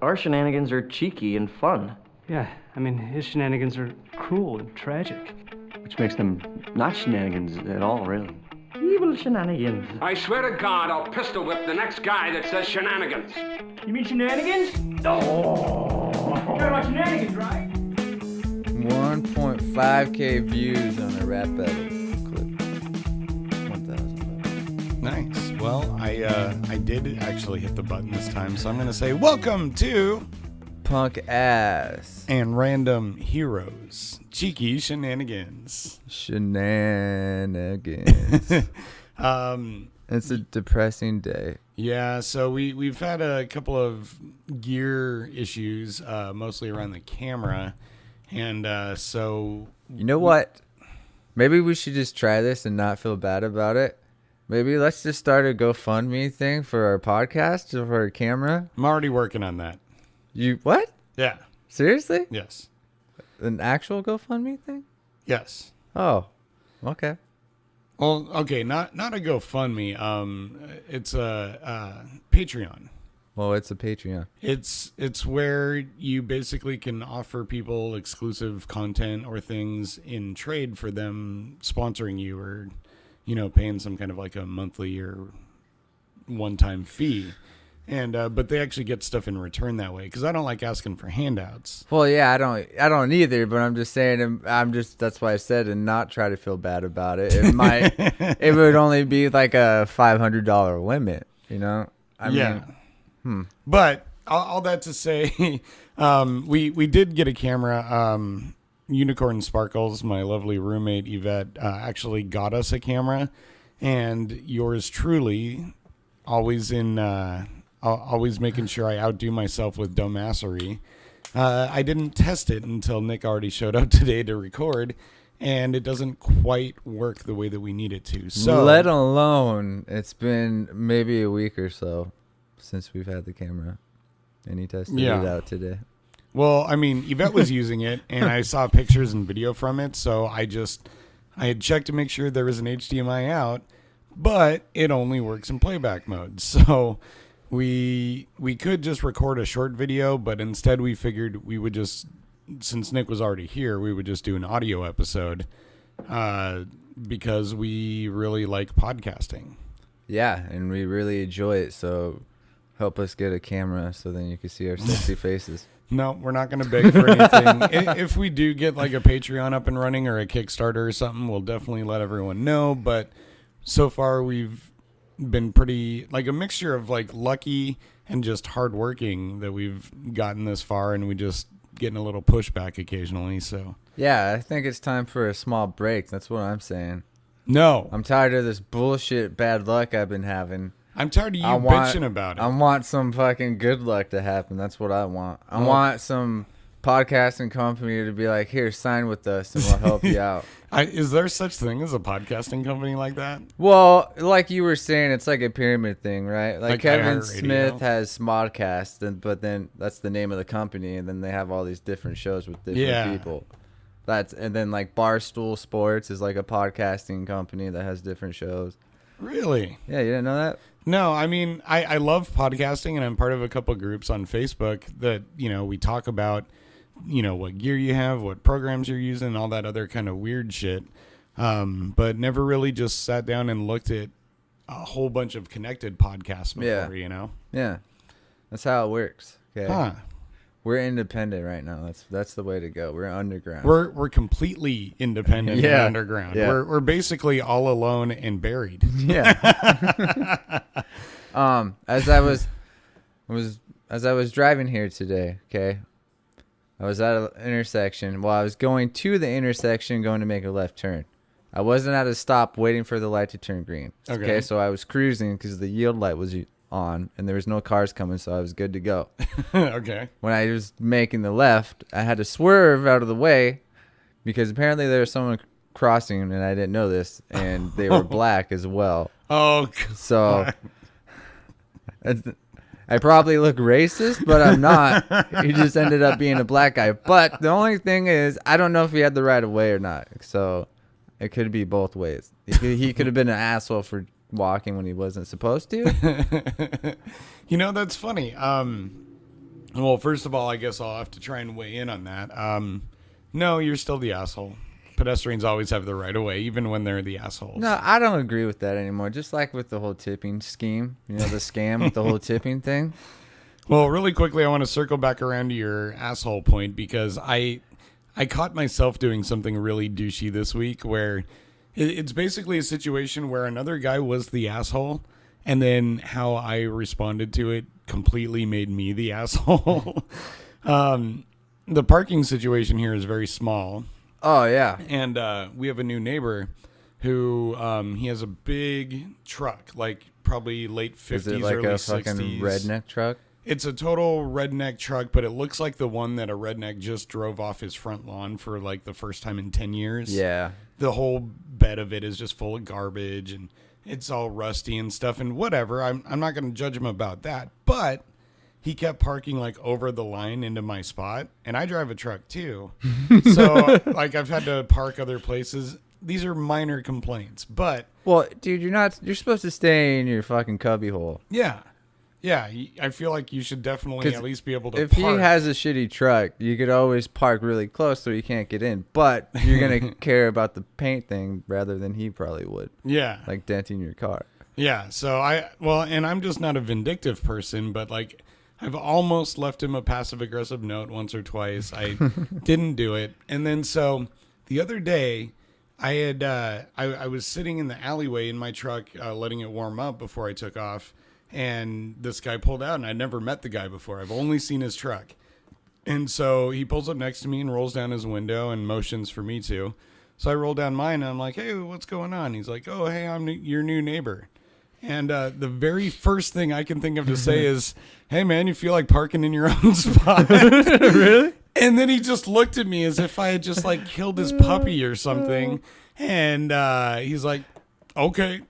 our shenanigans are cheeky and fun. Yeah, I mean, his shenanigans are cruel and tragic. Which makes them not shenanigans at all, really. Evil shenanigans. I swear to God, I'll pistol whip the next guy that says shenanigans. You mean shenanigans? Oh! You're talking about shenanigans, right? 1.5K views on a rap battle clip. 1,000. Nice. Well, I did actually hit the button this time, so I'm going to say welcome to Punk ass. And Random Heroes. Cheeky Shenanigans. Shenanigans. It's a depressing day. Yeah, so we've had a couple of gear issues, mostly around the camera. And so... You know what? Maybe we should just try this and not feel bad about it. Maybe let's just start a GoFundMe thing for our podcast or for our camera. I'm already working on that. You what? Yeah. Seriously? Yes. An actual GoFundMe thing? Yes. Oh, okay. Well, okay, not a GoFundMe. It's a Patreon. Well, it's a Patreon. It's where you basically can offer people exclusive content or things in trade for them sponsoring you or, paying some kind of like a monthly or one-time fee. And but they actually get stuff in return that way because I don't like asking for handouts. Well, yeah, I don't either. But I'm just saying, that's why I said and not try to feel bad about it. It would only be like a $500 limit, I mean, But all that to say, we did get a camera. Unicorn Sparkles, my lovely roommate Yvette, actually got us a camera, and yours truly, always making sure I outdo myself with dumbassery. I didn't test it until Nick already showed up today to record, and it doesn't quite work the way that we need it to. So, let alone it's been maybe a week or so since we've had the camera, and he tested it out today. Well, I mean, Yvette was using it, and I saw pictures and video from it, so I had checked to make sure there was an HDMI out, but it only works in playback mode. So we could just record a short video, but instead we figured we would just, since Nick was already here, we would just do an audio episode because we really like podcasting. Yeah, and we really enjoy it, so help us get a camera so then you can see our sexy faces. No, we're not going to beg for anything. If we do get like a Patreon up and running or a Kickstarter or something, we'll definitely let everyone know. But so far, we've been pretty like a mixture of like lucky and just hardworking that we've gotten this far, and we just getting a little pushback occasionally. So yeah, I think it's time for a small break. That's what I'm saying. No, I'm tired of this bullshit bad luck I've been having. I'm tired of you bitching about it. I want some fucking good luck to happen. That's what I want. I want some podcasting company to be like, here, sign with us and we'll help you out. Is there such thing as a podcasting company like that? Well, like you were saying, it's like a pyramid thing, right? Like Kevin Smith has Smodcast, but then that's the name of the company, and then they have all these different shows with different people. And then like Barstool Sports is like a podcasting company that has different shows. Really? Yeah, you didn't know that? No, I mean, I love podcasting, and I'm part of a couple of groups on Facebook that, we talk about, what gear you have, what programs you're using, all that other kind of weird shit. But never really just sat down and looked at a whole bunch of connected podcasts before, Yeah. That's how it works. Okay. Huh. We're independent right now. That's the way to go. We're underground. We're completely independent and underground. Yeah. We're basically all alone and buried. Yeah. As I was driving here today, okay, I was at an intersection. Well, I was going to the intersection, going to make a left turn. I wasn't at a stop waiting for the light to turn green. Okay, so I was cruising because the yield light was on and there was no cars coming, so I was good to go. Okay. When I was making the left, I had to swerve out of the way because apparently there was someone crossing and I didn't know this, and they were black as well. Oh, so I probably look racist, but I'm not. He just ended up being a black guy. But the only thing is, I don't know if he had the right of way or not. So it could be both ways. He could have been an asshole for walking when he wasn't supposed to. That's funny. Well, first of all, I guess I'll have to try and weigh in on that. No, you're still the asshole. Pedestrians always have the right of way, even when they're the assholes. No, I don't agree with that anymore. Just like with the whole tipping scheme, the scam with the whole tipping thing. Well, really quickly, I want to circle back around to your asshole point because I caught myself doing something really douchey this week where it's basically a situation where another guy was the asshole, and then how I responded to it completely made me the asshole. The parking situation here is very small. Oh, yeah. And we have a new neighbor who he has a big truck, like probably late 50s, Is it like early a 60s. fucking redneck truck? It's a total redneck truck, but it looks like the one that a redneck just drove off his front lawn for like the first time in 10 years. Yeah. The whole bed of it is just full of garbage and it's all rusty and stuff and whatever. I'm not going to judge him about that, but he kept parking like over the line into my spot, and I drive a truck too. So like I've had to park other places. These are minor complaints, but Well, dude, you're supposed to stay in your fucking cubby hole. yeah, I feel like you should definitely 'Cause at least be able to If park. he has a shitty truck, you could always park really close so you can't get in. But you're going to care about the paint thing rather than he probably would. Yeah. Like denting your car. Yeah. So and I'm just not a vindictive person, but like I've almost left him a passive aggressive note once or twice. I didn't do it. And then so the other day I had, I was sitting in the alleyway in my truck, letting it warm up before I took off. And this guy pulled out, and I'd never met the guy before. I've only seen his truck. And so he pulls up next to me and rolls down his window and motions for me to. So I roll down mine, and I'm like, hey, what's going on? He's like, oh, hey, I'm your new neighbor. And the very first thing I can think of to say is, hey, man, you feel like parking in your own spot? Really? And then he just looked at me as if I had just, like, killed his puppy or something. And he's like, okay.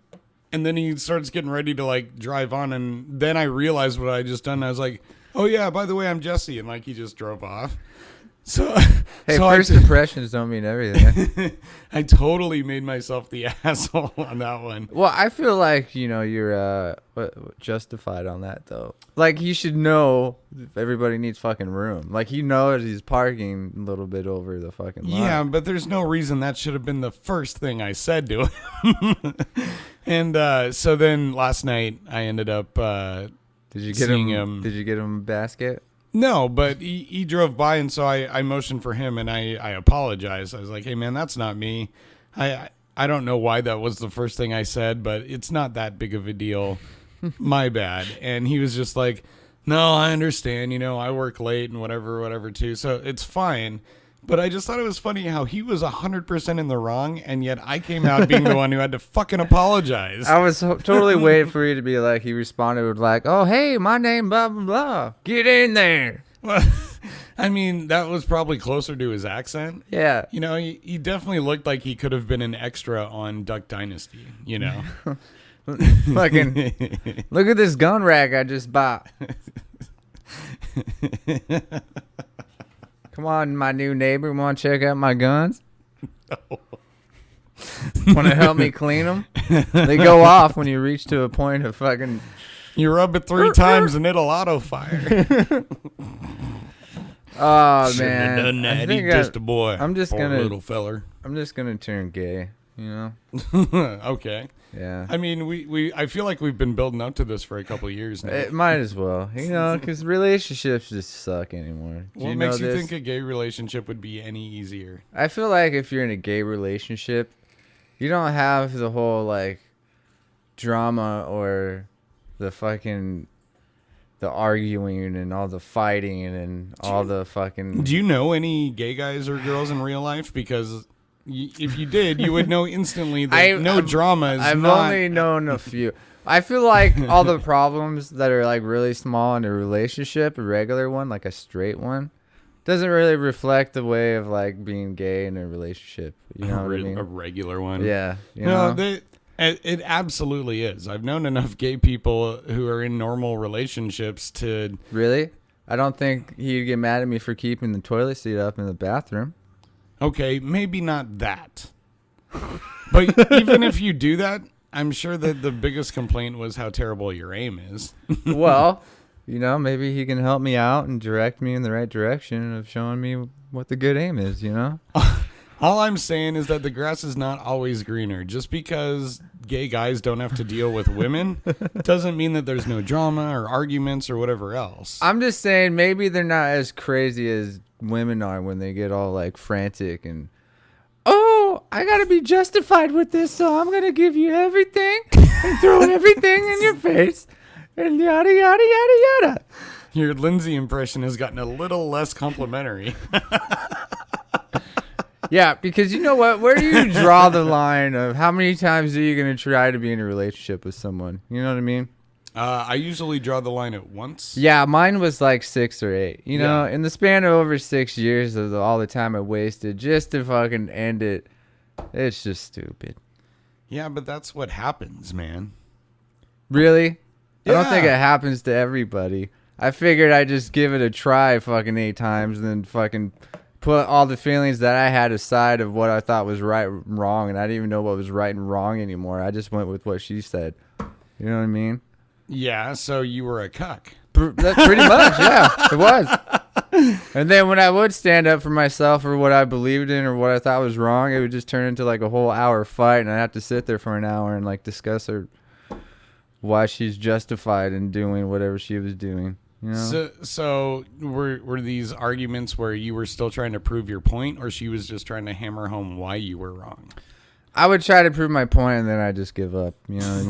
And then he starts getting ready to like drive on. And then I realized what I just done. I was like, oh yeah, by the way, I'm Jesse. And like, he just drove off. So, Hey, so first impressions don't mean everything. I totally made myself the asshole on that one. Well, I feel like, you're justified on that, though. Like, you should know if everybody needs fucking room. Like, he knows he's parking a little bit over the fucking line. Yeah, but there's no reason that should have been the first thing I said to him. And so then last night I ended up Did you get seeing him? Did you get him a basket? No, but he drove by, and so I motioned for him, and I apologized. I was like, hey, man, that's not me. I don't know why that was the first thing I said, but it's not that big of a deal. My bad. And he was just like, no, I understand. I work late and whatever, too. So it's fine. But I just thought it was funny how he was 100% in the wrong, and yet I came out being the one who had to fucking apologize. I was totally waiting for you to be like, he responded with like, oh, hey, my name, blah, blah, blah. Get in there. Well, I mean, that was probably closer to his accent. Yeah. He definitely looked like he could have been an extra on Duck Dynasty, Fucking, look at this gun rack I just bought. Come on, my new neighbor. Want to check out my guns? No. Want to help me clean them? They go off when you reach to a point of fucking... You rub it 3 times and it'll auto fire. Oh, Shouldn't man. have done that. I think He's just a boy. I'm just Poor gonna... little feller. I'm just going to turn gay, Okay. Yeah. I mean, I feel like we've been building up to this for a couple of years now. It might as well, because relationships just suck anymore. What makes you think a gay relationship would be any easier? I feel like if you're in a gay relationship, you don't have the whole like drama or the arguing and all the fighting and all the fucking. Do you know any gay guys or girls in real life? Because if you did, you would know instantly that drama is I've only known a few. I feel like all the problems that are like really small in a relationship, a regular one, like a straight one, doesn't really reflect the way of like being gay in a relationship. You know what I mean? A regular one. Yeah. It absolutely is. I've known enough gay people who are in normal relationships to... Really? I don't think he'd get mad at me for keeping the toilet seat up in the bathroom. Okay, maybe not that. But even if you do that, I'm sure that the biggest complaint was how terrible your aim is. Well, you know, maybe he can help me out and direct me in the right direction of showing me what the good aim is, you know? All I'm saying is that the grass is not always greener. Just because gay guys don't have to deal with women doesn't mean that there's no drama or arguments or whatever else. I'm just saying maybe they're not as crazy as women are when they get all like frantic and, oh, I gotta be justified with this, so I'm gonna give you everything and throw everything in your face and yada yada yada yada. Your Lindsay impression has gotten a little less complimentary. Yeah, because you know what? Where do you draw the line of how many times are you going to try to be in a relationship with someone? You know what I mean? I usually draw the line at once. Yeah, mine was like 6 or 8. You know, in the span of over 6 years of all the time I wasted just to fucking end it, it's just stupid. Yeah, but that's what happens, man. Really? Yeah. I don't think it happens to everybody. I figured I'd just give it a try fucking 8 times and then fucking put all the feelings that I had aside of what I thought was right and wrong, and I didn't even know what was right and wrong anymore. I just went with what she said. You know what I mean? Yeah, so you were a cuck. Pretty much, yeah, it was. And then when I would stand up for myself or what I believed in or what I thought was wrong, it would just turn into like a whole hour fight, and I'd have to sit there for an hour and like discuss her why she's justified in doing whatever she was doing. You know? So were these arguments where you were still trying to prove your point, or she was just trying to hammer home why you were wrong? I would try to prove my point, and then I just give up. You know what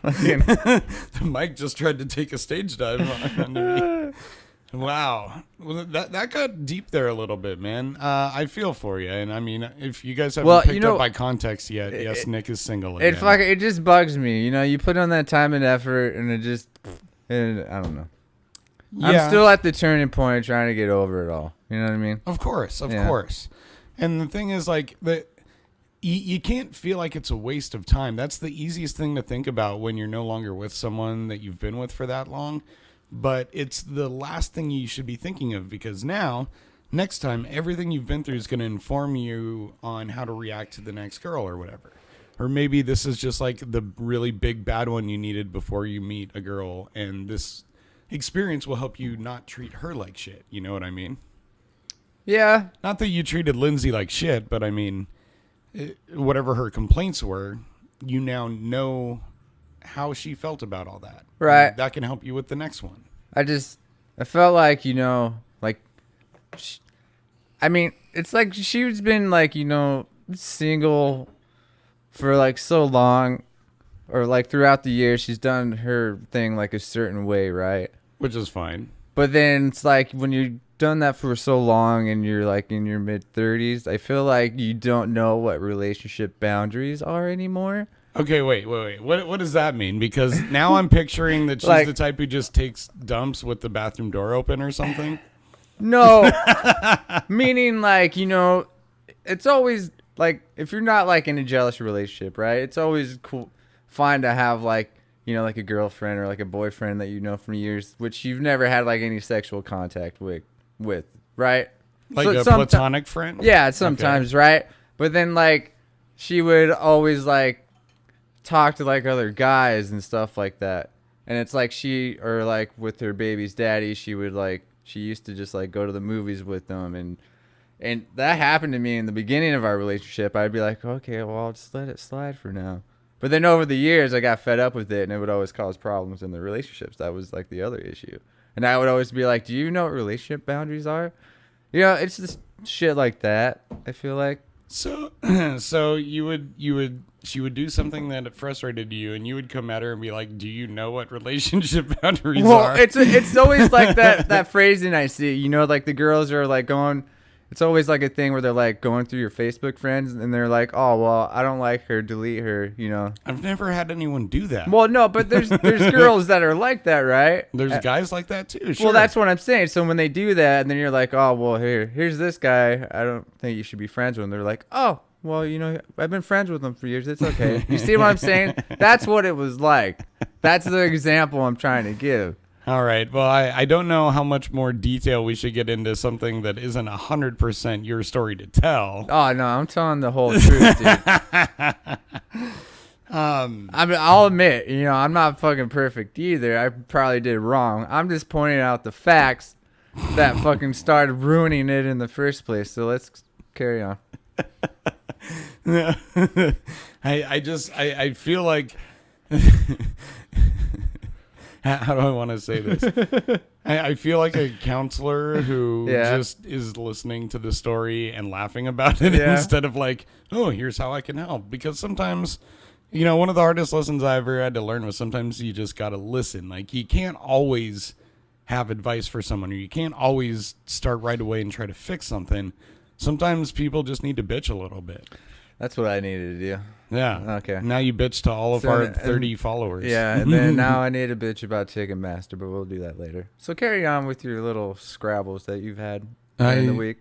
I mean? Mike just tried to take a stage dive onto me. Wow. Well, that got deep there a little bit, man. I feel for you. And I mean, if you guys haven't picked up by context yet, yes, Nick is single again. It just bugs me. You know, you put on that time and effort, and I don't know. Yeah. I'm still at the turning point trying to get over it all. You know what I mean? Of course. And the thing is, like, you can't feel like it's a waste of time. That's the easiest thing to think about when you're no longer with someone that you've been with for that long. But it's the last thing you should be thinking of, because now, next time, everything you've been through is going to inform you on how to react to the next girl or whatever. Or maybe this is just like the really big bad one you needed before you meet a girl, and this experience will help you not treat her like shit. You know what I mean? Yeah. Not that you treated Lindsay like shit, but I mean, whatever her complaints were, you now know how she felt about all that. Right. And that can help you with the next one. I felt like, you know, like, it's like she's been like, you know, single for like so long, or like throughout the years, she's done her thing like a certain way, right? Which is fine. But then it's like when you've done that for so long and you're like in your mid-30s, I feel like you don't know what relationship boundaries are anymore. Okay, wait. What does that mean? Because now I'm picturing that she's like, the type who just takes dumps with the bathroom door open or something. No. Meaning, like, you know, it's always, like, if you're not, like, in a jealous relationship, right? It's always fine to have, like, you know, like a girlfriend or, like, a boyfriend that you know from years, which you've never had, like, any sexual contact with right? Like a platonic friend? Yeah, sometimes, okay. Right? But then, like, she would always, like, talk to like other guys and stuff like that, and it's like like with her baby's daddy, she used to just like go to the movies with them, and that happened to me in the beginning of our relationship. I'd be like, okay, well, I'll just let it slide for now. But then over the years I got fed up with it, and it would always cause problems in the relationships. That was like the other issue, and I would always be like, do you know what relationship boundaries are? You know, it's just shit like that, I feel like. So she would do something that frustrated you, and you would come at her and be like, do you know what relationship boundaries are? It's always like that phrasing I see, you know, like the girls are like going, it's always like a thing where they're like going through your Facebook friends, and they're like, oh, well, I don't like her, delete her, you know. I've never had anyone do that. Well, no, but there's girls that are like that, right? There's guys like that too, sure. Well, that's what I'm saying. So when they do that, and then you're like, oh, well, here's this guy, I don't think you should be friends with him. They're like, oh, well, you know, I've been friends with him for years. It's okay. You see what I'm saying? That's what it was like. That's the example I'm trying to give. All right. Well, I don't know how much more detail we should get into something that isn't 100% your story to tell. Oh, no, I'm telling the whole truth, dude. I'll admit, I'm not fucking perfect either. I probably did wrong. I'm just pointing out the facts that fucking started ruining it in the first place. So let's carry on. No. I feel like how do I want to say this? I feel like a counselor who just is listening to the story and laughing about it instead of like, oh, here's how I can help. Because sometimes, one of the hardest lessons I ever had to learn was sometimes you just got to listen. Like, you can't always have advice for someone, or you can't always start right away and try to fix something. Sometimes people just need to bitch a little bit. That's what I needed to do. Yeah. Okay. Now you bitch to all of our 30 followers. Yeah, and then now I need to bitch about Ticketmaster, but we'll do that later. So carry on with your little scrabbles that you've had during the week.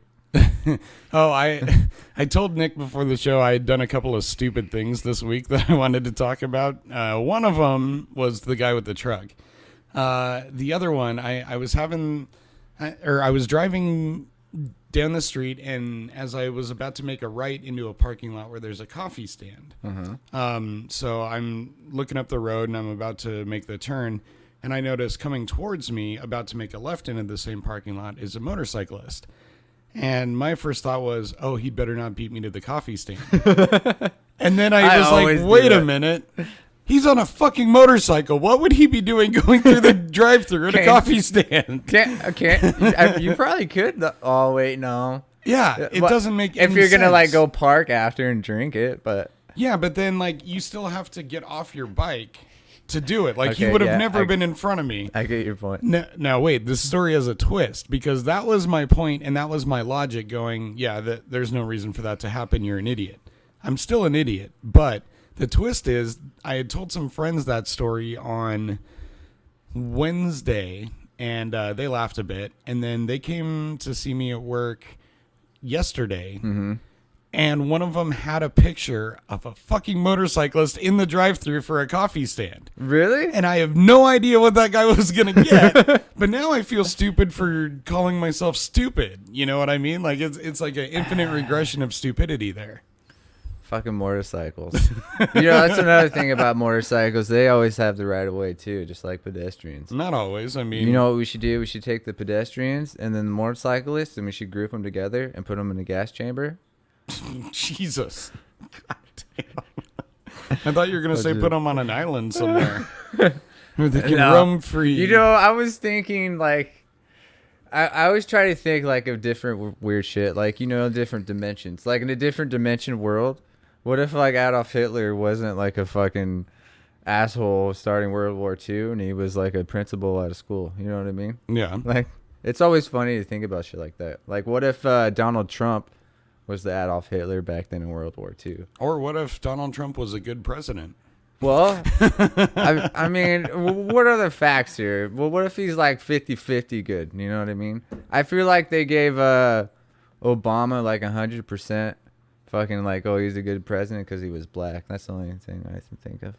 I told Nick before the show I had done a couple of stupid things this week that I wanted to talk about. One of them was the guy with the truck. The other one, I was driving down the street, and as I was about to make a right into a parking lot where there's a coffee stand. So I'm looking up the road and I'm about to make the turn, and I notice coming towards me, about to make a left into the same parking lot, is a motorcyclist. And my first thought was, oh, he'd better not beat me to the coffee stand. And then I was like, wait a minute. He's on a fucking motorcycle. What would he be doing going through the drive-thru at a coffee stand? You probably could. Oh, wait, no. Yeah, it doesn't make any sense. If you're going to, like, go park after and drink it, but... Yeah, but then, like, you still have to get off your bike to do it. Like, he would have never been in front of me. I get your point. Now, wait, this story has a twist, because that was my point, and that was my logic going, there's no reason for that to happen. You're an idiot. I'm still an idiot, but... The twist is, I had told some friends that story on Wednesday, and they laughed a bit. And then they came to see me at work yesterday, and one of them had a picture of a fucking motorcyclist in the drive-thru for a coffee stand. Really? And I have no idea what that guy was going to get. But now I feel stupid for calling myself stupid. You know what I mean? Like, it's like an infinite regression of stupidity there. Fucking motorcycles. That's another thing about motorcycles. They always have the right of way too, just like pedestrians. Not always. I mean, you know what we should do? We should take the pedestrians and then the motorcyclists, and we should group them together and put them in a gas chamber. Jesus. God damn. I thought you were going to say put them on an island somewhere where they can roam free. I was thinking, like, I always try to think, like, of different weird shit. Like, different dimensions. Like, in a different dimension world, what if, like, Adolf Hitler wasn't, like, a fucking asshole starting World War II and he was, like, a principal at a school? You know what I mean? Yeah. Like, it's always funny to think about shit like that. Like, what if Donald Trump was the Adolf Hitler back then in World War II? Or what if Donald Trump was a good president? Well, I mean, what are the facts here? Well, what if he's like 50-50 good? You know what I mean? I feel like they gave Obama like 100% fucking like, oh, he's a good president because he was black. That's the only thing I can think of.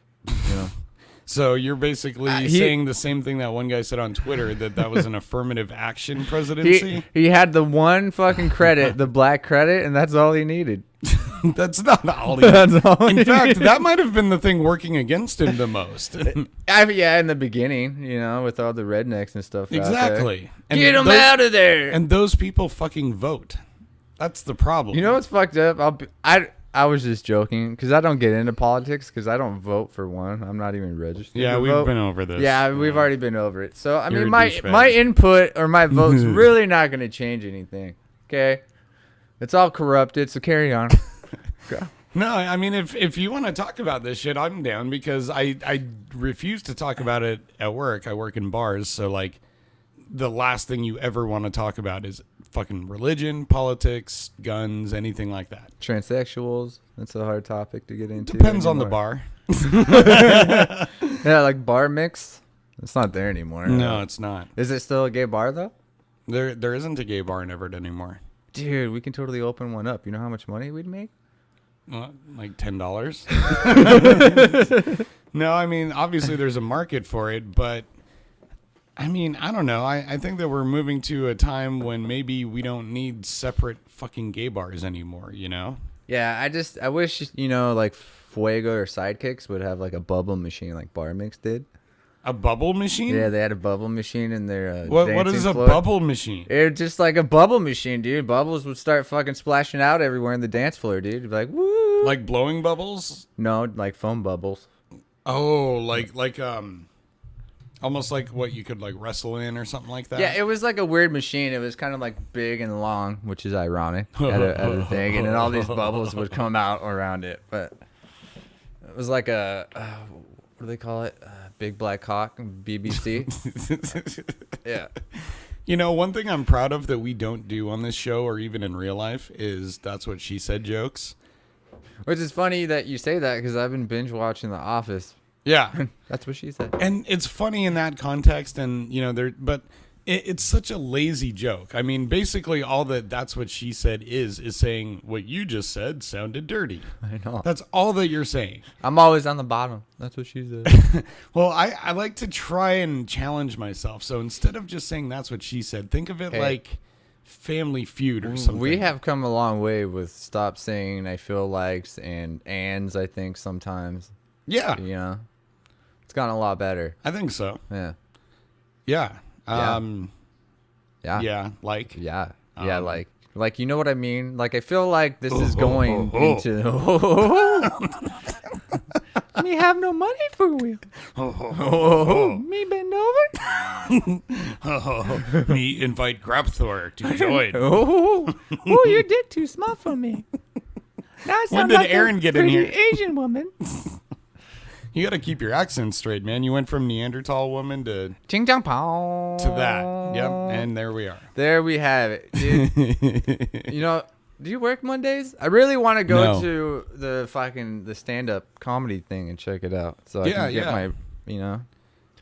So you're basically saying the same thing that one guy said on Twitter, that was an affirmative action presidency? He had the one fucking credit, the black credit, and that's all he needed. That's not all he needed. In fact, that might have been the thing working against him the most. In the beginning, with all the rednecks and stuff. Exactly. And get them out of there. And those people fucking vote. That's the problem. You know what's fucked up? I was just joking because I don't get into politics because I don't vote for one. I'm not even registered. Yeah, we've been over this. Yeah, we've already been over it. So, I mean, my input or my vote's really not going to change anything. Okay? It's all corrupted, so carry on. No, I mean, if you want to talk about this shit, I'm down because I refuse to talk about it at work. I work in bars, so, like, the last thing you ever want to talk about is fucking religion, politics, guns, anything like that. Transsexuals. That's a hard topic to get into. Depends on the bar. Yeah, like bar mix. It's not there anymore. No, it's not. Is it still a gay bar, though? There isn't a gay bar in Everett anymore. Dude, we can totally open one up. You know how much money we'd make? Like $10? No, I mean, obviously there's a market for it, but I mean, I don't know. I think that we're moving to a time when maybe we don't need separate fucking gay bars anymore, Yeah, I wish, like Fuego or Sidekicks would have like a bubble machine like Bar Mix did. A bubble machine? Yeah, they had a bubble machine in their What dancing is a floor. bubble machine? It's just like a bubble machine, dude. Bubbles would start fucking splashing out everywhere in the dance floor, dude. You'd be like, woo. Like blowing bubbles? No, like foam bubbles. Oh, like almost like what you could like wrestle in or something like that. Yeah, it was like a weird machine. It was kind of like big and long, which is ironic at a thing. And then all these bubbles would come out around it. But it was like a, what do they call it? Big Black Cock, BBC. Yeah. You know, one thing I'm proud of that we don't do on this show or even in real life is That's What She Said jokes. Which is funny that you say that because I've been binge watching The Office. Yeah. That's what she said. And it's funny in that context, and you know, but it's such a lazy joke. I mean, basically, all That's What She Said is saying what you just said sounded dirty. I know. That's all that you're saying. I'm always on the bottom. That's what she said. Well, I like to try and challenge myself. So instead of just saying That's What She Said, think of it like Family Feud or something. We have come a long way with stop saying I feel likes and ands, I think, sometimes. Yeah. You know? It's gotten a lot better. I think so. Yeah. Yeah. Yeah. Yeah, like. Yeah. Yeah, like you know what I mean? Like I feel like this is going into me have no money for you. Me bend over. Me invite Grabthor to join. Your dick too small for me. Now I When sound did like Aaron a get in pretty here? Asian woman. You got to keep your accent straight, man. You went from Neanderthal woman to Ching chong pow. that. Yep, and there we are. There we have it, dude. You know, do you work Mondays? I really want to go to the stand-up comedy thing and check it out, so I can get my, you know.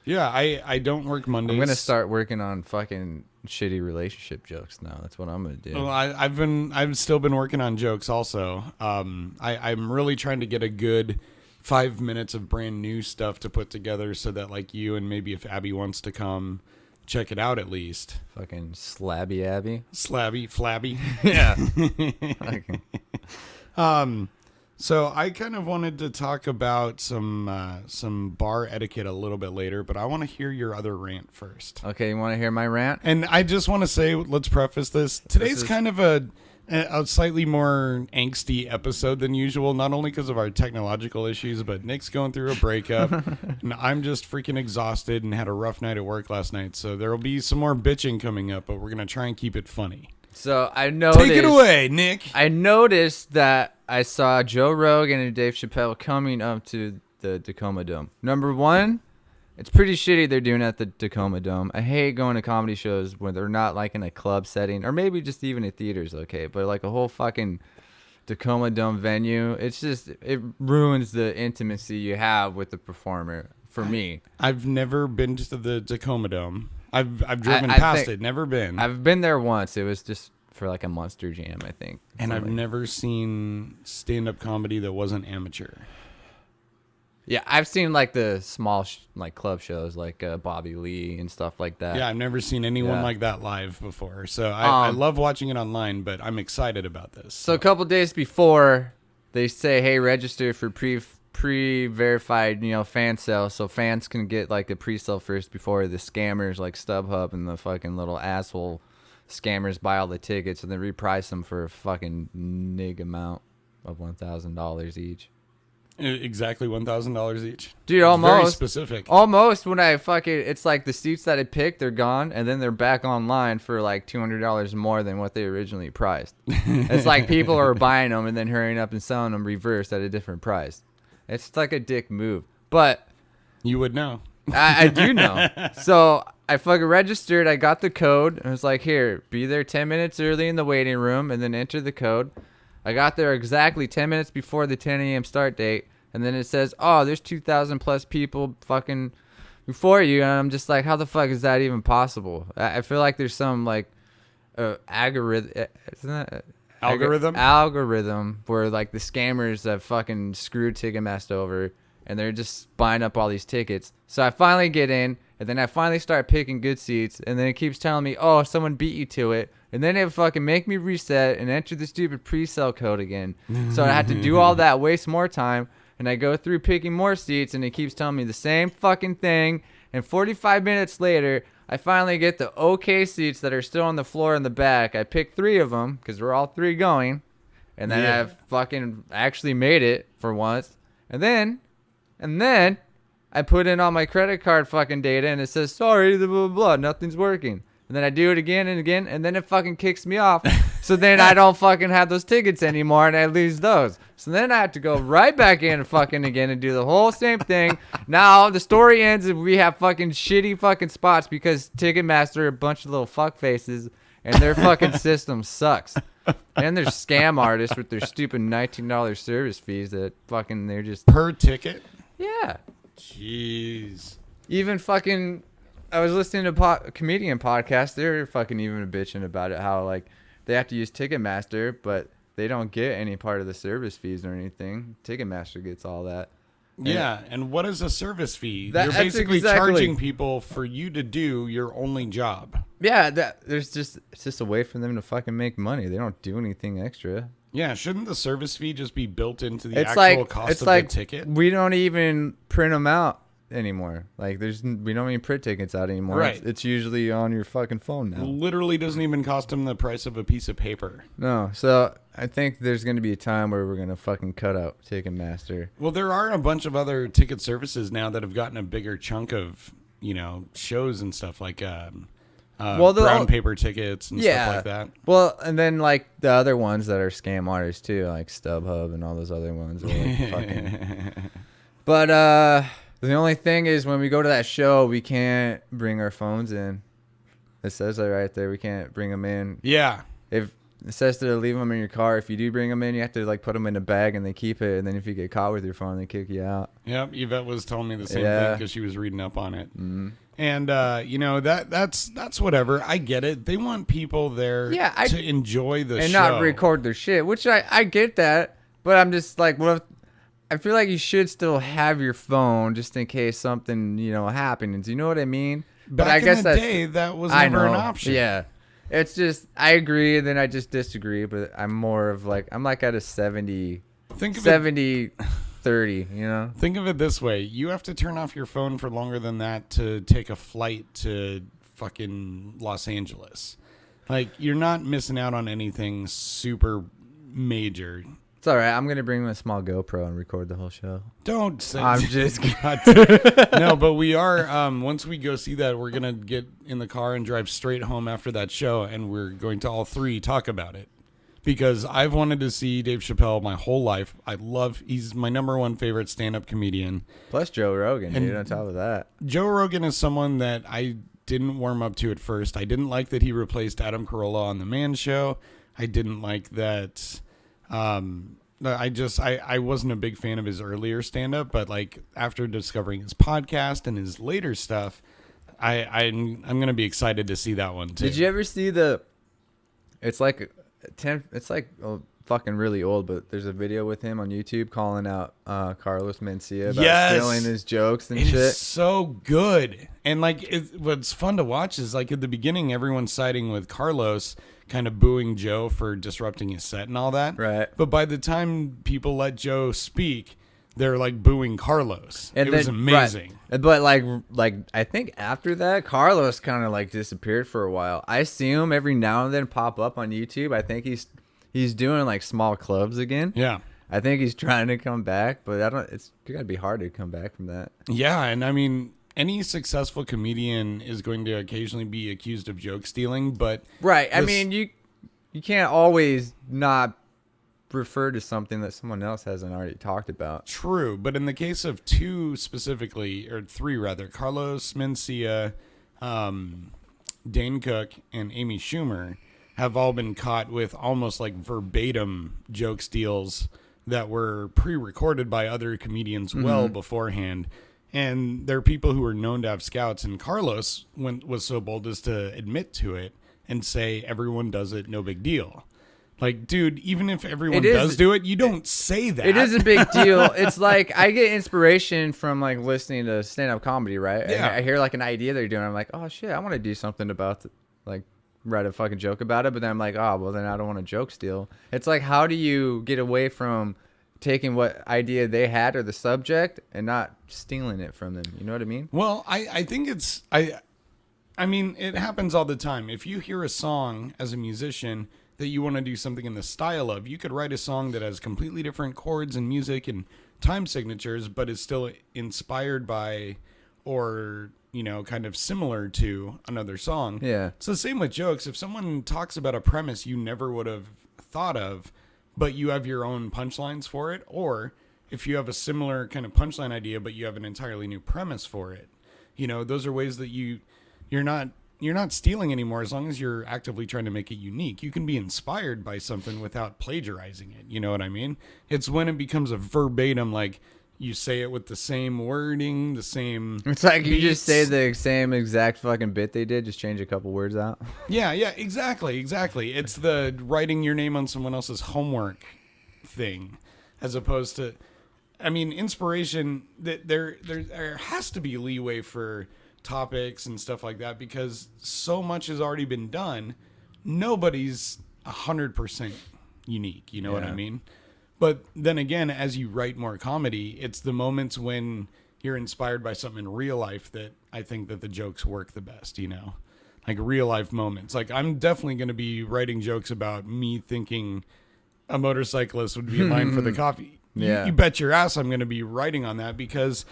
Yeah, I don't work Mondays. I'm gonna start working on fucking shitty relationship jokes now. That's what I'm gonna do. Well, I've still been working on jokes also. I'm really trying to get a good 5 minutes of brand new stuff to put together so that like you and maybe if Abby wants to come check it out at least. Fucking slabby Abby. Flabby. Yeah. So I kind of wanted to talk about some bar etiquette a little bit later, but I want to hear your other rant first. Okay, you want to hear my rant? And I just want to say, let's preface this. Today's kind of a slightly more angsty episode than usual, not only because of our technological issues, but Nick's going through a breakup, and I'm just freaking exhausted and had a rough night at work last night. So there will be some more bitching coming up, but we're going to try and keep it funny. So I noticed. Take it away, Nick. I noticed that I saw Joe Rogan and Dave Chappelle coming up to the Tacoma Dome. Number one, it's pretty shitty they're doing at the Tacoma Dome. I hate going to comedy shows where they're not like in a club setting, or maybe just even at theaters, okay? But like a whole fucking Tacoma Dome venue, it ruins the intimacy you have with the performer. For me, I've never been to the Tacoma Dome. I've driven past it, never been. I've been there once. It was just for like a Monster Jam, I think. And I've never seen stand-up comedy that wasn't amateur. Yeah, I've seen like the small like club shows like Bobby Lee and stuff like that. Yeah, I've never seen anyone like that live before. So I love watching it online, but I'm excited about this. So a couple days before, they say, hey, register for pre-verified, fan sale, so fans can get like a pre-sale first before the scammers like StubHub and the fucking little asshole scammers buy all the tickets and then reprice them for a fucking nig amount of $1,000 each. Exactly $1,000 each. Dude, almost. Very specific. Almost when it's like the seats that I picked, they're gone, and then they're back online for like $200 more than what they originally priced. It's like people are buying them and then hurrying up and selling them reversed at a different price. It's like a dick move. But you would know. I do know. So I fucking registered. I got the code. I was like, here, be there 10 minutes early in the waiting room and then enter the code. I got there exactly 10 minutes before the 10 a.m. start date. And then it says, oh, there's 2,000 plus people fucking before you. And I'm just like, how the fuck is that even possible? I feel like there's some like algorithm. Isn't that algorithm where like the scammers have fucking screwed Ticketmaster over and they're just buying up all these tickets. So I finally get in and then I finally start picking good seats and then it keeps telling me, oh, someone beat you to it. And then it fucking make me reset and enter the stupid pre-sale code again. So I had to do all that, waste more time. and I go through picking more seats, and he keeps telling me the same fucking thing. And 45 minutes later, I finally get the okay seats that are still on the floor in the back. I pick 3 of them because we're all 3 going. And then Yeah. I fucking actually made it for once. And then I put in all my credit card fucking data and it says, sorry, blah, blah, blah, nothing's working. And then I do it again and again, and then it fucking kicks me off. So then I don't fucking have those tickets anymore, and I lose those. So then I have to go right back in and fucking again and do the whole same thing. Now the story ends and we have fucking shitty fucking spots because Ticketmaster are a bunch of little fuck faces, and their fucking system sucks. And there's scam artists with their stupid $19 service fees that fucking they're just Per ticket? yeah. Jeez. Even fucking, I was listening to a comedian podcast. They're fucking even bitching about it. How like they have to use Ticketmaster, but they don't get any part of the service fees or anything. Ticketmaster gets all that. Yeah, and what is a service fee? That's You're basically exactly- charging people for you to do your only job. Yeah, it's just a way for them to fucking make money. They don't do anything extra. Yeah, shouldn't the service fee just be built into the It's actual like cost it's of like the ticket? we don't even print them out anymore. Like we don't even print tickets out anymore. Right. It's usually on your fucking phone now. Literally doesn't even cost them the price of a piece of paper. No, so I think there's going to be a time where we're going to fucking cut out Ticketmaster. Well, there are a bunch of other ticket services now that have gotten a bigger chunk of, shows and stuff like brown paper tickets and stuff like that. Well, and then like the other ones that are scam artists too, like StubHub and all those other ones. Are like fucking... But the only thing is when we go to that show, we can't bring our phones in. It says that right there. We can't bring them in. Yeah. If it says to leave them in your car, if you do bring them in, you have to like put them in a bag and they keep it. And then if you get caught with your phone, they kick you out. Yep. Yvette was telling me the same Yeah. thing because she was reading up on it. Mm-hmm. And that's whatever. I get it. They want people there to enjoy the and show not record their shit, which I get that. But I'm just like, what if? I feel like you should still have your phone just in case something happens. You know what I mean? Back but I guess in the day, that was I never know. an option. Yeah. It's just I agree, and then I just disagree. But I'm more of like I'm like at a 70, Think of 70, 30. Think of it this way: you have to turn off your phone for longer than that to take a flight to fucking Los Angeles. Like you're not missing out on anything super major. It's all right. I'm gonna bring a small GoPro and record the whole show. Don't say. I'm just No, but we are. Once we go see that, we're gonna get in the car and drive straight home after that show, and we're going to all 3 talk about it. Because I've wanted to see Dave Chappelle my whole life. He's my number 1 favorite stand-up comedian. plus Joe Rogan, And- dude. On top of that, Joe Rogan is someone that I didn't warm up to at first. I didn't like that he replaced Adam Carolla on The Man Show. I didn't like that. I wasn't a big fan of his earlier stand-up, but like after discovering his podcast and his later stuff, I'm gonna be excited to see that one too. did you ever see It's like fucking really old, but there's a video with him on YouTube calling out Carlos Mencia about stealing his jokes and It shit. is so good. And like what's fun to watch is like at the beginning everyone's siding with Carlos, kind of booing Joe for disrupting his set and all that. Right. But by the time people let Joe speak, they're like booing Carlos. And it then, was amazing. right. But like I think after that, Carlos kind of like disappeared for a while. I see him every now and then pop up on YouTube. I think he's doing like small clubs again. Yeah. I think he's trying to come back, but it's gotta be hard to come back from that. Yeah, and I mean any successful comedian is going to occasionally be accused of joke stealing, but Right. I mean, you can't always not refer to something that someone else hasn't already talked about. true, but in the case of 2 specifically, or 3 rather, Carlos Mencia, Dane Cook, and Amy Schumer have all been caught with almost like verbatim joke steals that were pre-recorded by other comedians well beforehand. And there are people who are known to have scouts, and Carlos was so bold as to admit to it and say everyone does it, no big deal. Like, dude, even if everyone does do it, you don't say that. It is a big deal. It's like I get inspiration from like listening to stand-up comedy, right? Yeah. I hear like an idea they're doing. I'm like, oh shit, I want to do something about like write a fucking joke about it. But then I'm like, oh well, then I don't want to joke steal. It's like, how do you get away from taking what idea they had or the subject and not stealing it from them. You know what I mean? Well, I think I mean, it happens all the time. If you hear a song as a musician that you want to do something in the style of, you could write a song that has completely different chords and music and time signatures, but is still inspired by or, kind of similar to another song. Yeah. It's the same with jokes. If someone talks about a premise you never would have thought of, but you have your own punchlines for it, or if you have a similar kind of punchline idea, but you have an entirely new premise for it, those are ways that you're not stealing anymore as long as you're actively trying to make it unique. You can be inspired by something without plagiarizing it. You know what I mean? It's when it becomes a verbatim, like you say it with the same wording, the same. It's like you beats. just say the same exact fucking bit they did, just change a couple words out. Yeah, exactly. It's the writing your name on someone else's homework thing, as opposed to, inspiration. That there has to be leeway for topics and stuff like that because so much has already been done. Nobody's 100% unique. You know what I mean? But then again, as you write more comedy, it's the moments when you're inspired by something in real life that I think that the jokes work the best, like real life moments. Like I'm definitely going to be writing jokes about me thinking a motorcyclist would be in line for the coffee. Yeah. You bet your ass I'm going to be writing on that because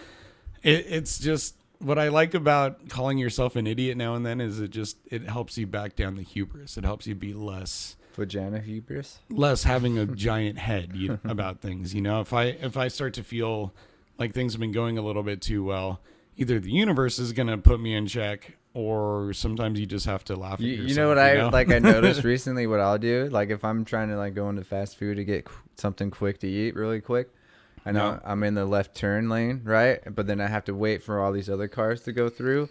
it's just what I like about calling yourself an idiot now and then is it helps you back down the hubris. It helps you be less Vagina hubris? Less having a giant head about things. If I start to feel like things have been going a little bit too well, either the universe is going to put me in check or sometimes you just have to laugh at yourself. You know what I noticed recently what I'll do? Like if I'm trying to go into fast food to get something quick to eat really quick, I know I'm in the left turn lane, right? But then I have to wait for all these other cars to go through.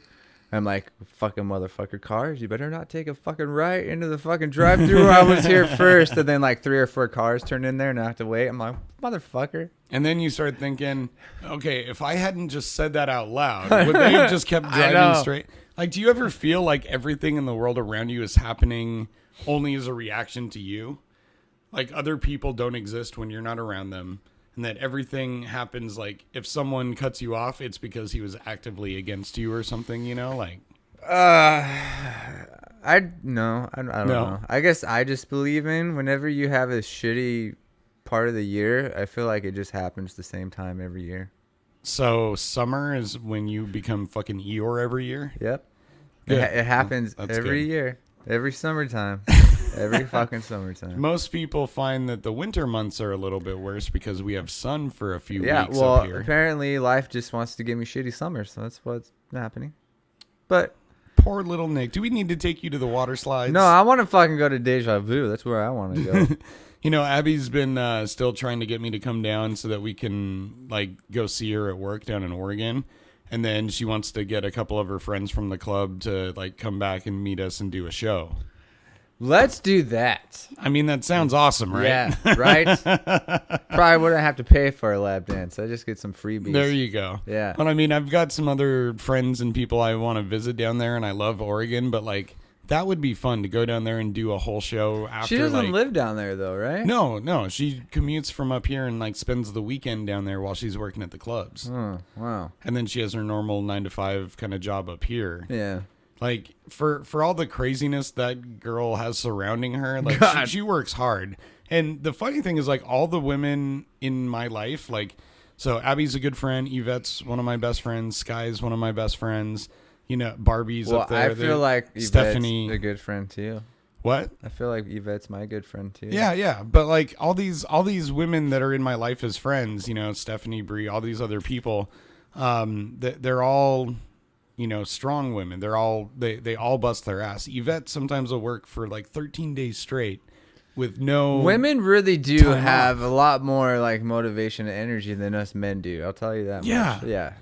I'm like, fucking motherfucker cars, you better not take a fucking right into the fucking drive-thru. I was here first. And then 3 or 4 cars turned in there and I have to wait. I'm like, motherfucker. And then you start thinking, okay, if I hadn't just said that out loud, would they have just kept driving straight? Do you ever feel like everything in the world around you is happening only as a reaction to you? Like other people don't exist when you're not around them. And that everything happens, if someone cuts you off, it's because he was actively against you or something, I don't know. I guess I just believe in whenever you have a shitty part of the year, I feel like it just happens the same time every year. So summer is when you become fucking Eeyore every year? Yep. It happens every year. Every summertime. Every fucking summertime. Most people find that the winter months are a little bit worse because we have sun for a few weeks well, up here. Apparently life just wants to give me shitty summers, so that's what's happening. But poor little Nick. Do we need to take you to the water slides? No, I want to fucking go to Deja Vu. That's where I want to go. Abby's been still trying to get me to come down so that we can go see her at work down in Oregon. And then she wants to get a couple of her friends from the club to come back and meet us and do a show. Let's do that. That sounds awesome, right? Yeah, right? Probably wouldn't have to pay for a lap dance. I just get some freebies. There you go. Yeah. But I've got some other friends and people I want to visit down there, and I love Oregon, but that would be fun to go down there and do a whole show after. She doesn't live down there though, right? No. She commutes from up here and spends the weekend down there while she's working at the clubs. Oh, wow. And then she has her normal 9-to-5 kind of job up here. Yeah. For all the craziness that girl has surrounding her, she works hard. And the funny thing is all the women in my life, so Abby's a good friend, Yvette's one of my best friends, Sky's one of my best friends, Barbie's up there. I feel like Yvette's Stephanie, a good friend too. What? I feel like Yvette's my good friend too. Yeah. But all these women that are in my life as friends, Stephanie, Bree, all these other people, they're all strong women. They're all they all bust their ass. Yvette sometimes will work for 13 days straight with no. Women really do have a lot more motivation and energy than us men do. I'll tell you that. Yeah. Much. Yeah.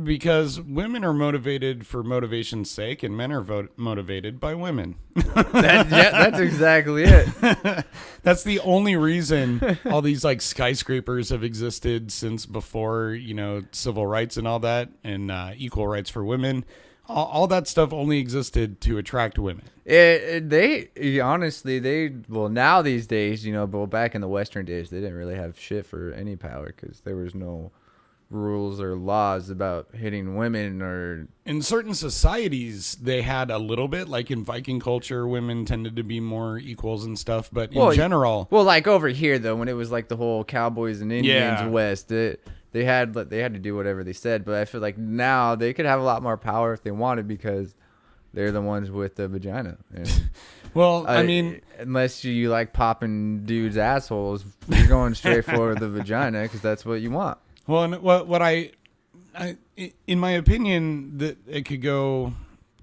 Because women are motivated for motivation's sake, and men are motivated by women. That's exactly it. That's the only reason all these skyscrapers have existed since before, civil rights and all that, and equal rights for women. All that stuff only existed to attract women. Well, now these days, but back in the Western days, they didn't really have shit for any power because there was no rules or laws about hitting women or. In certain societies, they had a little bit, like in Viking culture, women tended to be more equals and stuff. But in general, well, like over here though, when it was like the whole cowboys and Indians West, they had to do whatever they said. But I feel like now they could have a lot more power if they wanted because they're the ones with the vagina. And, well, I mean, unless you like popping dudes' assholes, you're going straight for the vagina because that's what you want. Well, and what I in my opinion, that it could go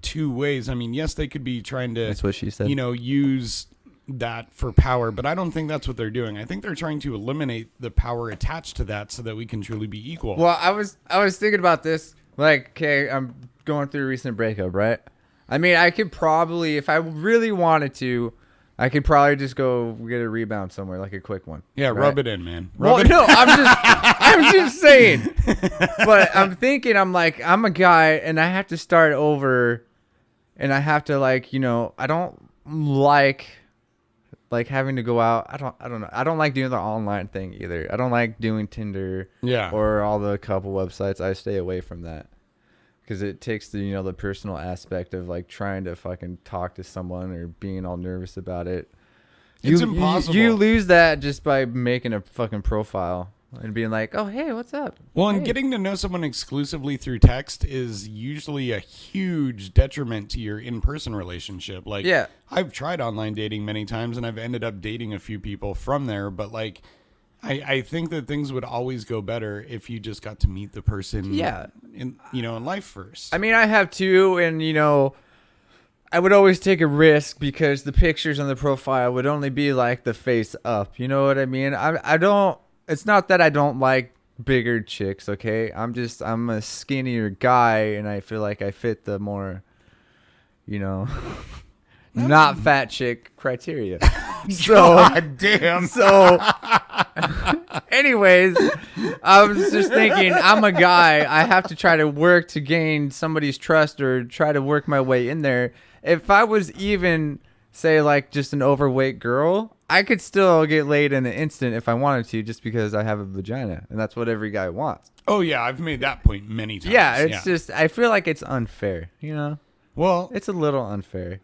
two ways. I mean, yes, they could be trying to. That's what she said. Use that for power, but I don't think that's what they're doing. I think they're trying to eliminate the power attached to that so that we can truly be equal. Well, I was thinking about this. Like, okay, I'm going through a recent breakup, right? I mean, I could probably, if I really wanted to, I could probably just go get a rebound somewhere, like a quick one. Yeah, right? rub it in, man. No, I'm just saying. But I'm thinking, I'm like, I'm a guy, and I have to start over, and I have to I don't like having to go out. I don't know. I don't like doing the online thing either. I don't like doing Tinder or all the couple websites. I stay away from that. Because it takes the the personal aspect of like trying to fucking talk to someone or being all nervous about it. It's impossible. You lose that just by making a fucking profile and being like, oh hey, what's up? Well, and hey. Getting to know someone exclusively through text is usually a huge detriment to your in-person relationship. Like, I've tried online dating many times and I've ended up dating a few people from there, but like. I think that things would always go better if you just got to meet the person in life first. I mean, I have too, and I would always take a risk because the pictures on the profile would only be like the face up. You know what I mean? I don't, it's not that I don't like bigger chicks, okay? I'm a skinnier guy and I feel like I fit the more, not fat chick criteria. So, God damn. So, anyways, I was just thinking, I'm a guy. I have to try to work to gain somebody's trust or try to work my way in there. If I was even, say, like just an overweight girl, I could still get laid in an instant if I wanted to just because I have a vagina. And that's what every guy wants. Oh, yeah. I've made that point many times. Yeah, it's just, I feel like it's unfair, Well, it's a little unfair.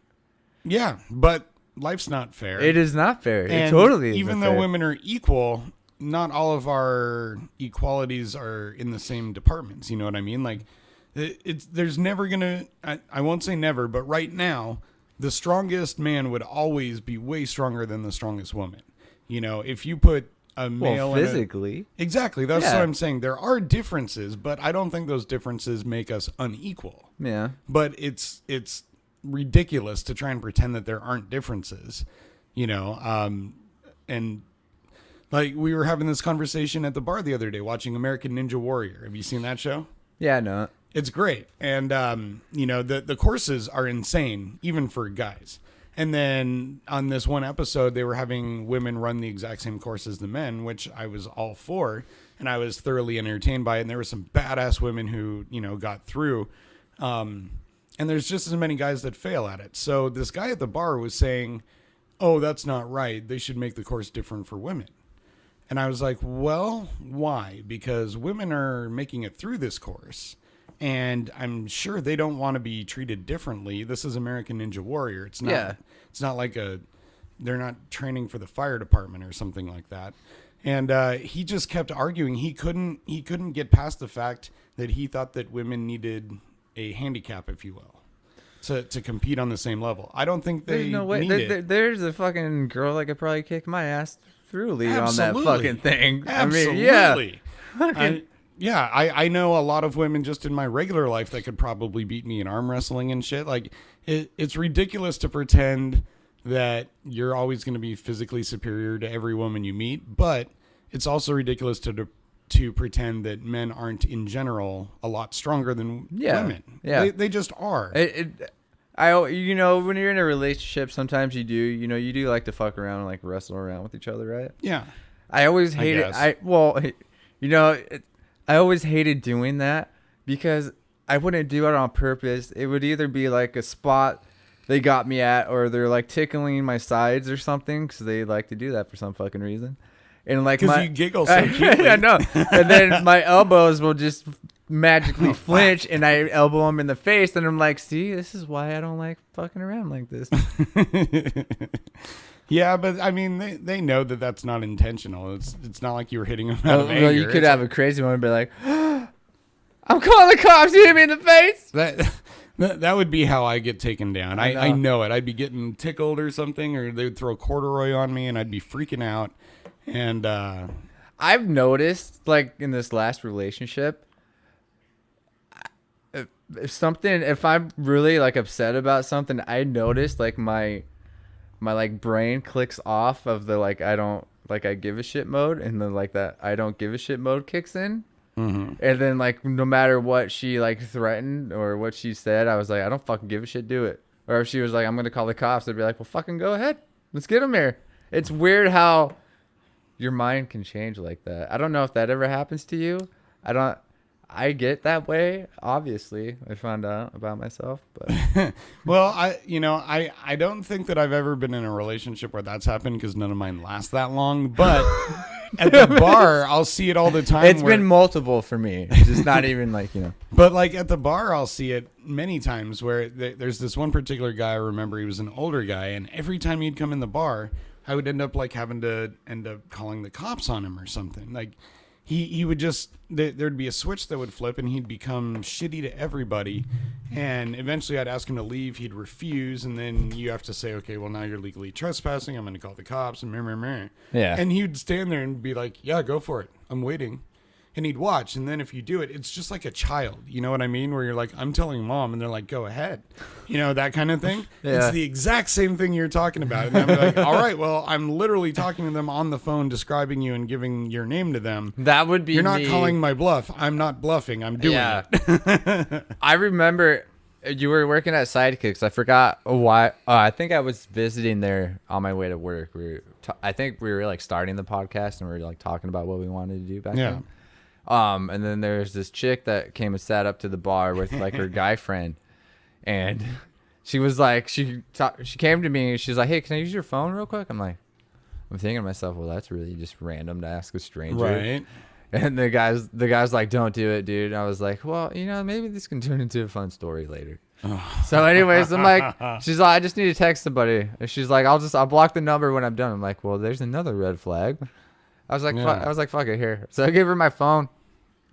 Yeah, but life's not fair. It is not fair. And it totally is. Even though women are equal, not all of our equalities are in the same departments. You know what I mean? Like, there's never gonna. I won't say never, but right now, the strongest man would always be way stronger than the strongest woman. If you put a male physically, exactly. That's what I'm saying. There are differences, but I don't think those differences make us unequal. Yeah. But it's ridiculous to try and pretend that there aren't differences, and like we were having this conversation at the bar the other day watching American Ninja Warrior. Have you seen that show? Yeah, no. It's great. And the courses are insane even for guys. And then on this one episode they were having women run the exact same course as the men, which I was all for, and I was thoroughly entertained by it. And there were some badass women who got through. And there's just as many guys that fail at it. So this guy at the bar was saying, oh, that's not right. They should make the course different for women. And I was like, well, why? Because women are making it through this course. And I'm sure they don't want to be treated differently. This is American Ninja Warrior. It's not like they're not training for the fire department or something like that. And he just kept arguing. He couldn't get past the fact that he thought that women needed a handicap, if you will, to compete on the same level. I don't think they need it. There's a fucking girl that could probably kick my ass through league on that fucking thing. Absolutely. I mean, I know a lot of women just in my regular life that could probably beat me in arm wrestling and shit. Like, it's ridiculous to pretend that you're always going to be physically superior to every woman you meet, but it's also ridiculous to pretend that men aren't in general a lot stronger than women. Yeah. They just are. When you're in a relationship, sometimes you do like to fuck around and like wrestle around with each other, right? Yeah. I always hated I always hated doing that because I wouldn't do it on purpose. It would either be like a spot they got me at, or they're like tickling my sides or something, because they like to do that for some fucking reason. And like Because you giggle so cutely. I know. And then my elbows will just magically flinch, and I elbow them in the face, and I'm like, see, this is why I don't like fucking around like this. Yeah, but I mean, they know that that's not intentional. It's not like you were hitting them out of anger. Well, you could have a crazy one and be like, I'm calling the cops, you hit me in the face. That would be how I get taken down. I know. know it. I'd be getting tickled or something, or they would throw corduroy on me, and I'd be freaking out. And I've noticed, like, in this last relationship, if I'm really like upset about something, I noticed like my like brain clicks off of the like I give a shit mode, and then like that I don't give a shit mode kicks in. Mm-hmm. And then like no matter what she like threatened or what she said, I was like, I don't fucking give a shit, do it. Or if she was like, I'm gonna call the cops, I'd be like, well, fucking go ahead, let's get them here. It's weird how your mind can change like that. I don't know if that ever happens to you. I get that way, obviously. I found out about myself, but well, I don't think that I've ever been in a relationship where that's happened, because none of mine last that long. But at the bar, I'll see it all the time. It's been multiple for me. It's just not even like, But like at the bar, I'll see it many times where there's this one particular guy. I remember he was an older guy, and every time he'd come in the bar, I would end up like having to calling the cops on him or something. Like he would just, there'd be a switch that would flip, and he'd become shitty to everybody. And eventually I'd ask him to leave. He'd refuse. And then you have to say, okay, well, now you're legally trespassing. I'm going to call the cops and meh. Yeah. And he'd stand there and be like, yeah, go for it. I'm waiting. And he'd watch. And then if you do it, it's just like a child. You know what I mean? Where you're like, I'm telling mom. And they're like, go ahead. That kind of thing. Yeah. It's the exact same thing you're talking about. And I'm like, all right, well, I'm literally talking to them on the phone, describing you and giving your name to them. that would be You're not me. calling my bluff. I'm not bluffing. I'm doing it. I remember you were working at Sidekicks. I forgot why. I think I was visiting there on my way to work. I think we were like starting the podcast, and we were like talking about what we wanted to do back then. And then there's this chick that came and sat up to the bar with like her guy friend, and she was like, she came to me and she's like, hey, can I use your phone real quick? I'm thinking to myself, well, that's really just random to ask a stranger. Right. And the guy's like, don't do it, dude. And I was like, well, maybe this can turn into a fun story later. So anyways, I'm like, she's like, I just need to text somebody. And she's like, I'll block the number when I'm done. I'm like, well, there's another red flag. I was like, fuck it, here. So I gave her my phone.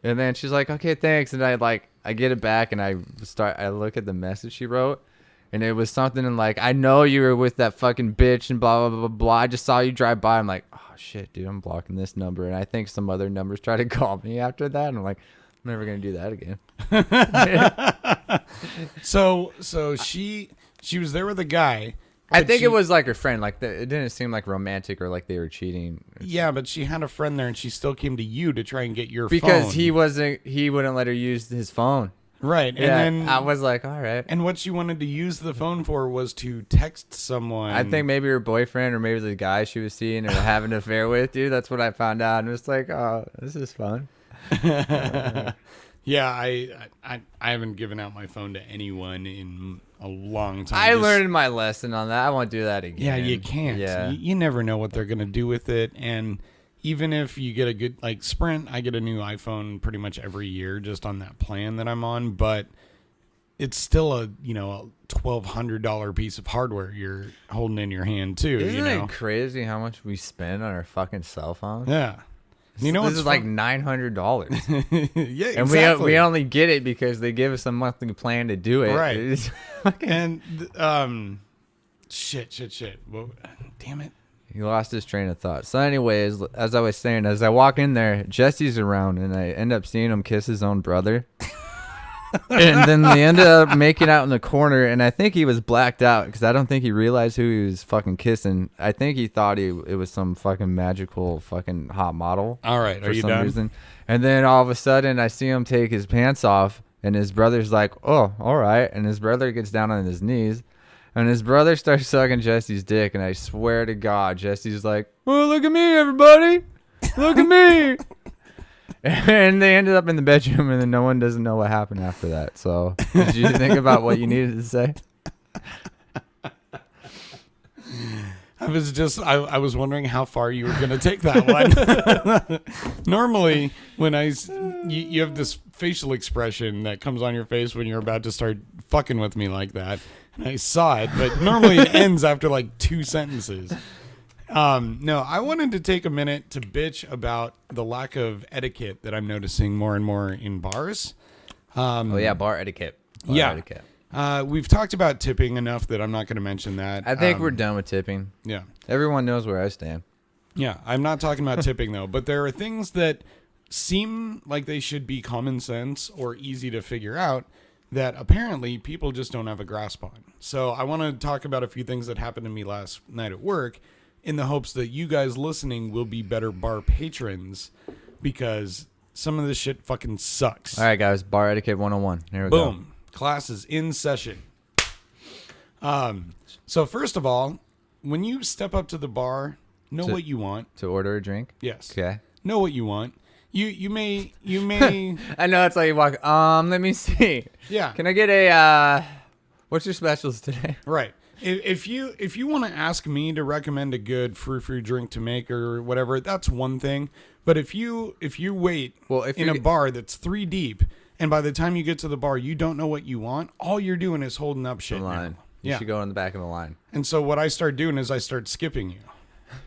And then she's like, okay, thanks. And I get it back, and I look at the message she wrote, and it was something like, I know you were with that fucking bitch and blah, blah, blah, blah. I just saw you drive by. I'm like, oh shit, dude, I'm blocking this number. And I think some other numbers try to call me after that. And I'm like, I'm never going to do that again. So she was there with a guy. I think it was like her friend. Like it didn't seem like romantic or like they were cheating. Yeah, but she had a friend there, and she still came to you to try and get your phone. Because he wouldn't let her use his phone. Right. Yeah, And then I was like, all right. And what she wanted to use the phone for was to text someone. I think maybe her boyfriend or maybe the guy she was seeing or having an affair with, dude. That's what I found out. And it's like, oh, this is fun. Yeah, I haven't given out my phone to anyone in a long time. I learned my lesson on that. I won't do that again. Yeah, you can't. Yeah. You never know what they're going to do with it. And even if you get a good, like Sprint, I get a new iPhone pretty much every year just on that plan that I'm on. But it's still a $1,200 piece of hardware you're holding in your hand too. Isn't it crazy how much we spend on our fucking cell phone? Yeah. This is like $900. Yeah, and exactly. we only get it because they give us a monthly plan to do it. Right. And shit. Well, damn it. He lost his train of thought. So anyways, as I was saying, as I walk in there, Jesse's around, and I end up seeing him kiss his own brother. And then they ended up making out in the corner, and I think he was blacked out because I don't think he realized who he was fucking kissing. I think he thought it was some fucking magical fucking hot model. All right, are you some done? Reason. And then all of a sudden, I see him take his pants off, and his brother's like, oh, all right. And his brother gets down on his knees, and his brother starts sucking Jesse's dick, and I swear to God, Jesse's like, oh, look at me, everybody. Look at me. And they ended up in the bedroom, and then no one doesn't know what happened after that. So, did you think about what you needed to say? I was wondering how far you were going to take that one. Normally, when you have this facial expression that comes on your face when you're about to start fucking with me like that. And I saw it, but normally it ends after like 2 sentences. No, I wanted to take a minute to bitch about the lack of etiquette that I'm noticing more and more in bars. Oh yeah, bar etiquette. Bar etiquette. We've talked about tipping enough that I'm not going to mention that. I think we're done with tipping. Yeah. Everyone knows where I stand. Yeah, I'm not talking about tipping though, but there are things that seem like they should be common sense or easy to figure out that apparently people just don't have a grasp on. So I want to talk about a few things that happened to me last night at work in the hopes that you guys listening will be better bar patrons because some of this shit fucking sucks. All right, guys, bar etiquette 101. Here we go. Boom. Class is in session. So first of all, when you step up to the bar, know what you want. To order a drink? Yes. Okay. Know what you want. You may I know it's like you walk, let me see. Yeah. Can I get a what's your specials today? Right. If you want to ask me to recommend a good frou-frou drink to make or whatever, that's one thing. But if you wait in a bar that's 3 deep and by the time you get to the bar you don't know what you want, all you're doing is holding up shit. Line. You should go in the back of the line. And so what I start doing is I start skipping you.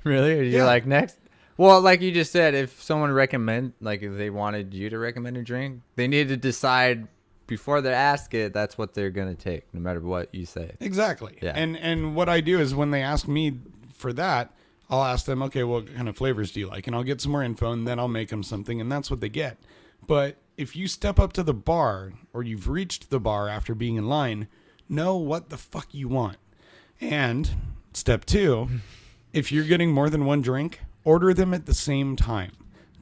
Really? Or you're like next? Well, like you just said, if someone if they wanted you to recommend a drink, they need to decide before they ask it, that's what they're going to take, no matter what you say. Exactly. Yeah. And what I do is when they ask me for that, I'll ask them, okay, what kind of flavors do you like? And I'll get some more info, and then I'll make them something, and that's what they get. But if you step up to the bar, or you've reached the bar after being in line, know what the fuck you want. And step 2, if you're getting more than one drink, order them at the same time.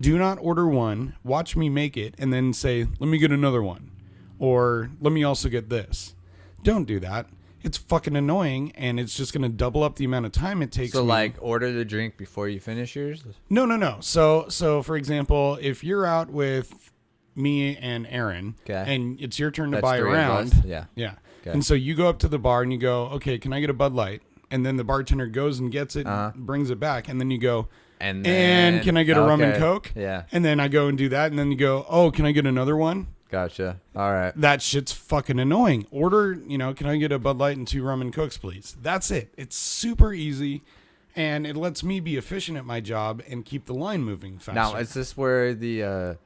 Do not order one, watch me make it, and then say, let me get another one. Or let me also get this. Don't do that. It's fucking annoying, and it's just going to double up the amount of time it takes. So, order the drink before you finish yours? No. So for example, if you're out with me and Aaron, and it's your turn to buy a round. Yeah. Okay. And so you go up to the bar, and you go, okay, can I get a Bud Light? And then the bartender goes and gets it, brings it back, and then you go, and can I get a rum and Coke? Yeah. And then I go and do that, and then you go, oh, can I get another one? Gotcha. All right. That shit's fucking annoying. Order, can I get a Bud Light and 2 rum and Cokes, please? That's it. It's super easy, and it lets me be efficient at my job and keep the line moving faster. Now, is this where the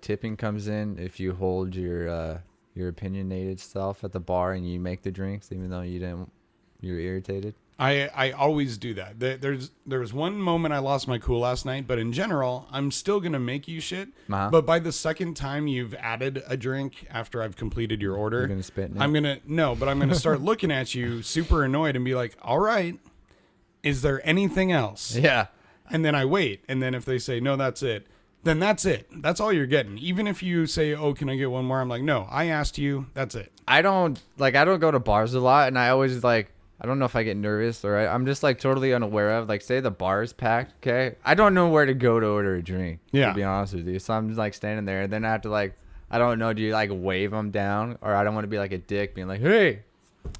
tipping comes in? If you hold your opinionated self at the bar and you make the drinks, even though you're irritated? I always do that. There was one moment I lost my cool last night, but in general, I'm still going to make you shit. But by the second time you've added a drink after I've completed your order, you're going to spit in it? I'm going to start looking at you super annoyed and be like, all right, is there anything else? Yeah. And then I wait. And then if they say, no, that's it, then that's it. That's all you're getting. Even if you say, oh, can I get one more? I'm like, no, I asked you. That's it. I don't go to bars a lot, and I always I don't know if I get nervous or I'm just totally unaware of say the bar is packed. Okay. I don't know where to go to order a drink. Yeah. To be honest with you. So I'm just standing there, and then I have to I don't know. Do you wave them down, or I don't want to be a dick being hey,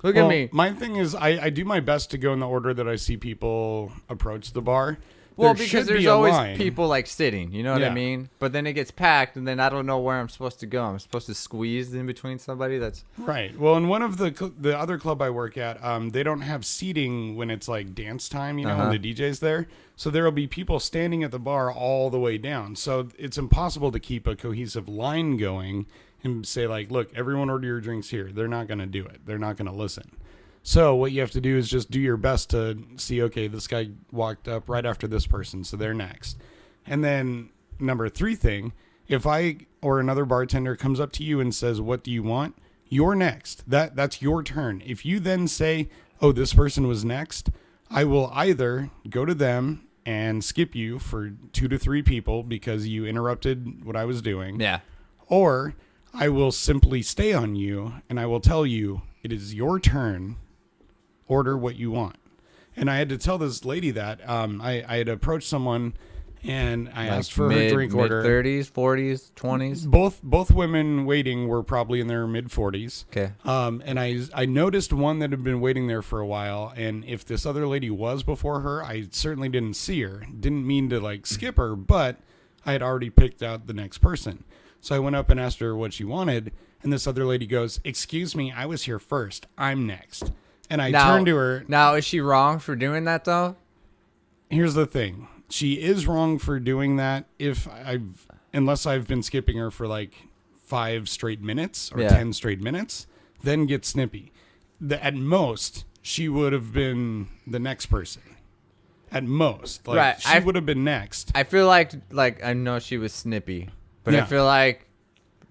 look at me. My thing is I do my best to go in the order that I see people approach the bar. Well, because there's always people sitting, you know what I Yeah. mean? But then it gets packed, and then I don't know where I'm supposed to go. I'm supposed to squeeze in between somebody that's... Right. Well, in one of the other club I work at, they don't have seating when it's dance time, when the DJ's there. So there will be people standing at the bar all the way down. So it's impossible to keep a cohesive line going and say look, everyone order your drinks here. They're not going to do it. They're not going to listen. So what you have to do is just do your best to see, okay, this guy walked up right after this person, so they're next. And then number 3 thing, if I or another bartender comes up to you and says, what do you want? You're next. That's your turn. If you then say, oh, this person was next, I will either go to them and skip you for 2 to 3 people because you interrupted what I was doing. Yeah. Or I will simply stay on you and I will tell you it is your turn. Order what you want. And I had to tell this lady that I had approached someone and I Like asked for her drink order. Mid-30s, 40s, 20s? Both women waiting were probably in their mid-40s. Okay. And I noticed one that had been waiting there for a while, and if this other lady was before her, I certainly didn't see her. Didn't mean to like skip her, but I had already picked out the next person. So I went up and asked her what she wanted, and this other lady goes, "Excuse me, I was here first. I'm next." And I turned to her. Now, is she wrong for doing that, though? Here's the thing. She is wrong for doing that unless I've been skipping her for like 5 straight minutes or 10 straight minutes, then get snippy. At most, she would have been the next person. At most. Like, right. She would have been next. I feel like I know she was snippy, but I feel like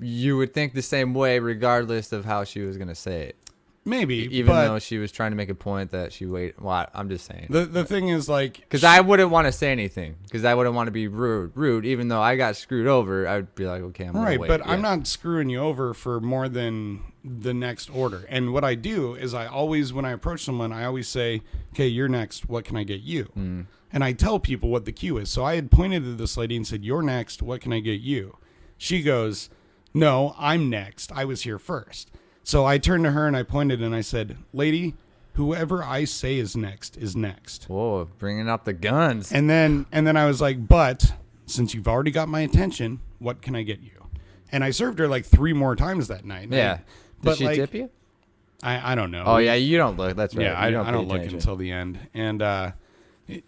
you would think the same way regardless of how she was going to say it. Maybe. Even though she was trying to make a point that she Well, I'm just saying. The thing is, like... Because I wouldn't want to say anything. Because I wouldn't want to be rude. Even though I got screwed over, I would be like, okay, I'm going to wait. Right, but I'm not screwing you over for more than the next order. And what I do is when I approach someone, I always say, okay, you're next. What can I get you? And I tell people what the queue is. So I had pointed to this lady and said, you're next. What can I get you? She goes, no, I'm next. I was here first. So I turned to her and I pointed and I said, lady, whoever I say is next is next. Whoa, bringing out the guns. And then I was like, but since you've already got my attention, what can I get you? And I served her like 3 more times that night. Yeah. Did she tip you? I don't know. Oh, yeah, you don't look. That's right. Yeah, I don't look attention. until the end. And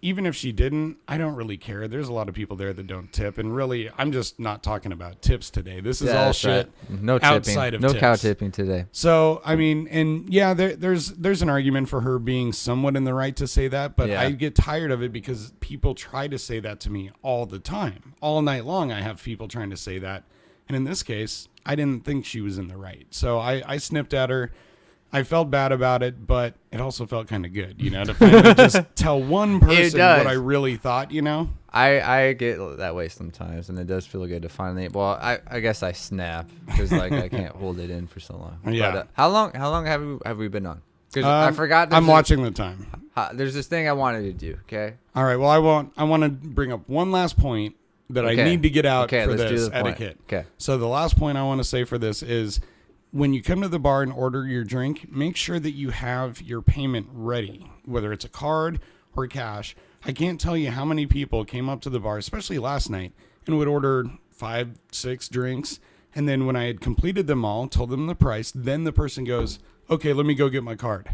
even if she didn't, I don't really care. There's a lot of people there that don't tip. And really, I'm just not talking about tips today. This is all shit No tipping. outside of no tips. cow tipping today. So, I mean, and yeah, there's an argument for her being somewhat in the right to say that. But I get tired of it because people try to say that to me all the time. All night long, I have people trying to say that. And in this case, I didn't think she was in the right. So I snipped at her. I felt bad about it, but it also felt kind of good, to finally just tell one person what I really thought, I get that way sometimes, and it does feel good to finally. Well, I guess I snap because I can't hold it in for so long. Yeah. But, how long have we been on? Because I forgot. I'm watching the time. There's this thing I wanted to do. Okay. All right. Well, I want to bring up one last point that I need to get out for this etiquette. Okay. So the last point I want to say for this is, when you come to the bar and order your drink, make sure that you have your payment ready, whether it's a card or cash. I can't tell you how many people came up to the bar, especially last night, and would order 5, 6 drinks. And then when I had completed them all, told them the price, then the person goes, okay, let me go get my card.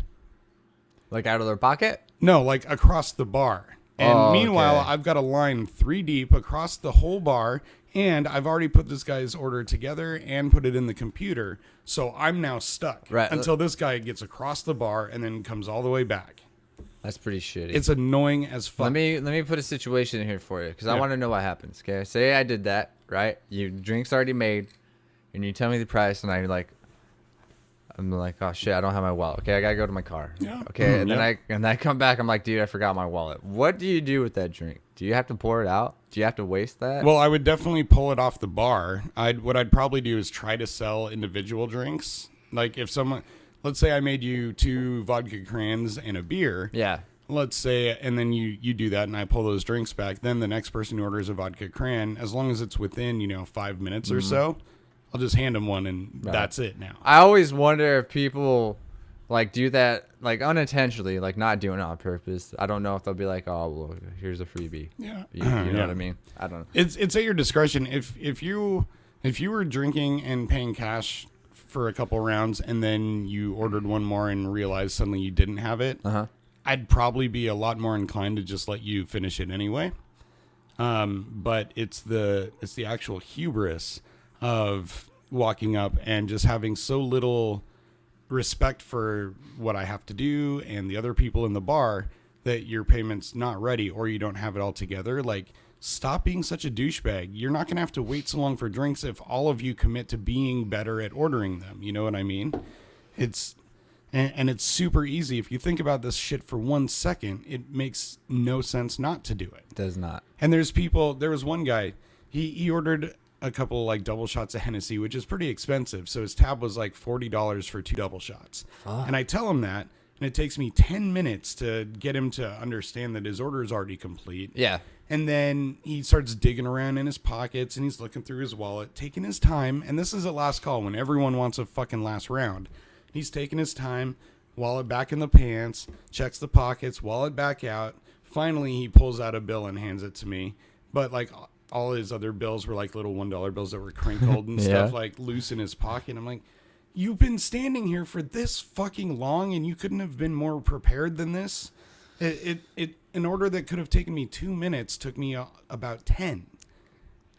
Like out of their pocket? No, like across the bar. And meanwhile, okay. I've got a line 3 deep across the whole bar, and I've already put this guy's order together and put it in the computer. So I'm now stuck until this guy gets across the bar and then comes all the way back. That's pretty shitty. It's annoying as fuck. Let me put a situation in here for you because I want to know what happens. Okay, say I did that, right? Your drink's already made, and you tell me the price, and I'm like, oh shit, I don't have my wallet. Okay, I gotta go to my car. Yeah. Okay, and then I come back. I'm like, dude, I forgot my wallet. What do you do with that drink? Do you have to pour it out? Do you have to waste that? Well, I would definitely pull it off the bar. What I'd probably do is try to sell individual drinks. Like if someone, let's say I made you 2 vodka crayons and a beer. Yeah. Let's say, and then you do that, and I pull those drinks back. Then the next person who orders a vodka crayon, as long as it's within 5 minutes or so, I'll just hand them one, and that's it now. I always wonder if people do that unintentionally, not doing it on purpose. I don't know if they'll be like, oh, well, here's a freebie. Yeah, you know what I mean? I don't know. It's at your discretion. If you were drinking and paying cash for a couple rounds, and then you ordered one more and realized suddenly you didn't have it, I'd probably be a lot more inclined to just let you finish it anyway. But it's the actual hubris of walking up and just having so little respect for what I have to do and the other people in the bar that your payment's not ready or you don't have it all together. Stop being such a douchebag. You're not going to have to wait so long for drinks if all of you commit to being better at ordering them. You know what I mean? It's super easy. If you think about this shit for 1 second, it makes no sense not to do it. It does not. And there was one guy, he ordered a couple double shots of Hennessy, which is pretty expensive. So his tab was $40 for 2 double shots. And I tell him that, and it takes me 10 minutes to get him to understand that his order is already complete. Yeah. And then he starts digging around in his pockets and he's looking through his wallet, taking his time. And this is a last call when everyone wants a fucking last round. He's taking his time, wallet back in the pants, checks the pockets, wallet back out. Finally, he pulls out a bill and hands it to me. But like all his other bills were like little $1 bills that were crinkled and stuff like loose in his pocket. I'm like, you've been standing here for this fucking long and you couldn't have been more prepared than this? It an order that could have taken me 2 minutes took me about 10.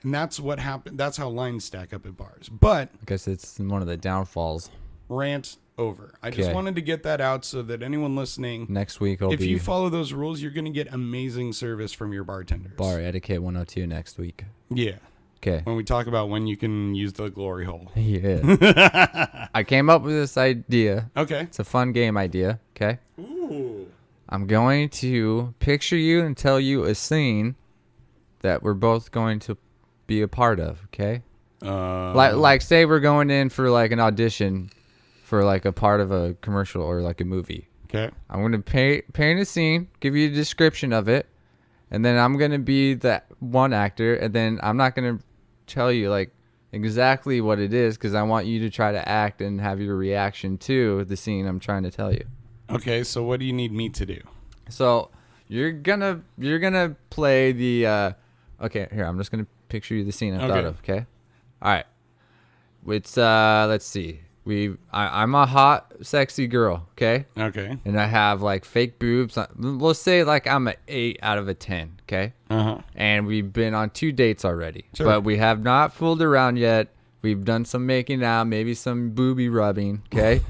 And that's what happened. That's how lines stack up at bars. But I guess it's one of the downfalls. Rant over. I just wanted to get that out so that anyone listening next week if you follow those rules, you're going to get amazing service from your bartenders. Bar Etiquette 102 next week. Yeah. Okay. When we talk about when you can use the glory hole. Yeah. I came up with this idea. Okay. It's a fun game idea. Okay. Ooh. I'm going to picture you and tell you a scene that we're both going to be a part of. Okay. Like say we're going in for like an audition for like a part of a commercial or like a movie. Okay. I'm going to paint a scene, give you a description of it, and then I'm going to be that one actor, and then I'm not going to tell you like exactly what it is because I want you to try to act and have your reaction to the scene I'm trying to tell you. Okay, so what do you need me to do? So you're gonna play the okay, here, I'm just gonna picture you the scene I thought of, okay? Alright. It's let's see. I'm a hot, sexy girl, okay? Okay. And I have like fake boobs. We'll say like I'm an 8 out of a 10, okay? Uh-huh. And we've been on 2 dates already. Sure. But we have not fooled around yet. We've done some making out, maybe some booby rubbing, okay?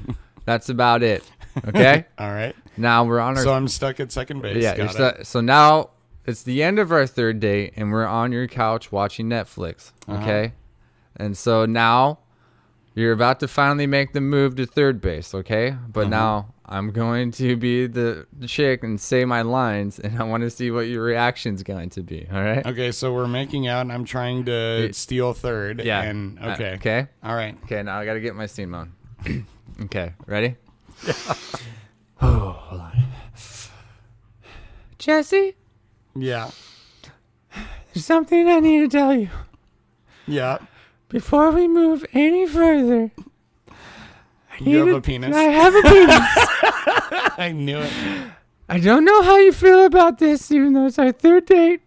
That's about it. Okay? All right. Now we're on our... So I'm stuck at second base. Yeah. Got it. So now it's the end of our 3rd date, and we're on your couch watching Netflix, okay? And so now you're about to finally make the move to 3rd base, okay? But now I'm going to be the chick and say my lines, and I want to see what your reaction's going to be, all right? Okay, so we're making out, and I'm trying to steal 3rd. Yeah. And okay. Okay? All right. Okay, now I got to get my scene on. Okay, ready? Yeah. Oh, hold on. Jesse, Yeah. there's something I need to tell you. Yeah. Before we move any further, You have a penis? I have a penis. I knew it. I don't know how you feel about this, even though it's our 3rd date.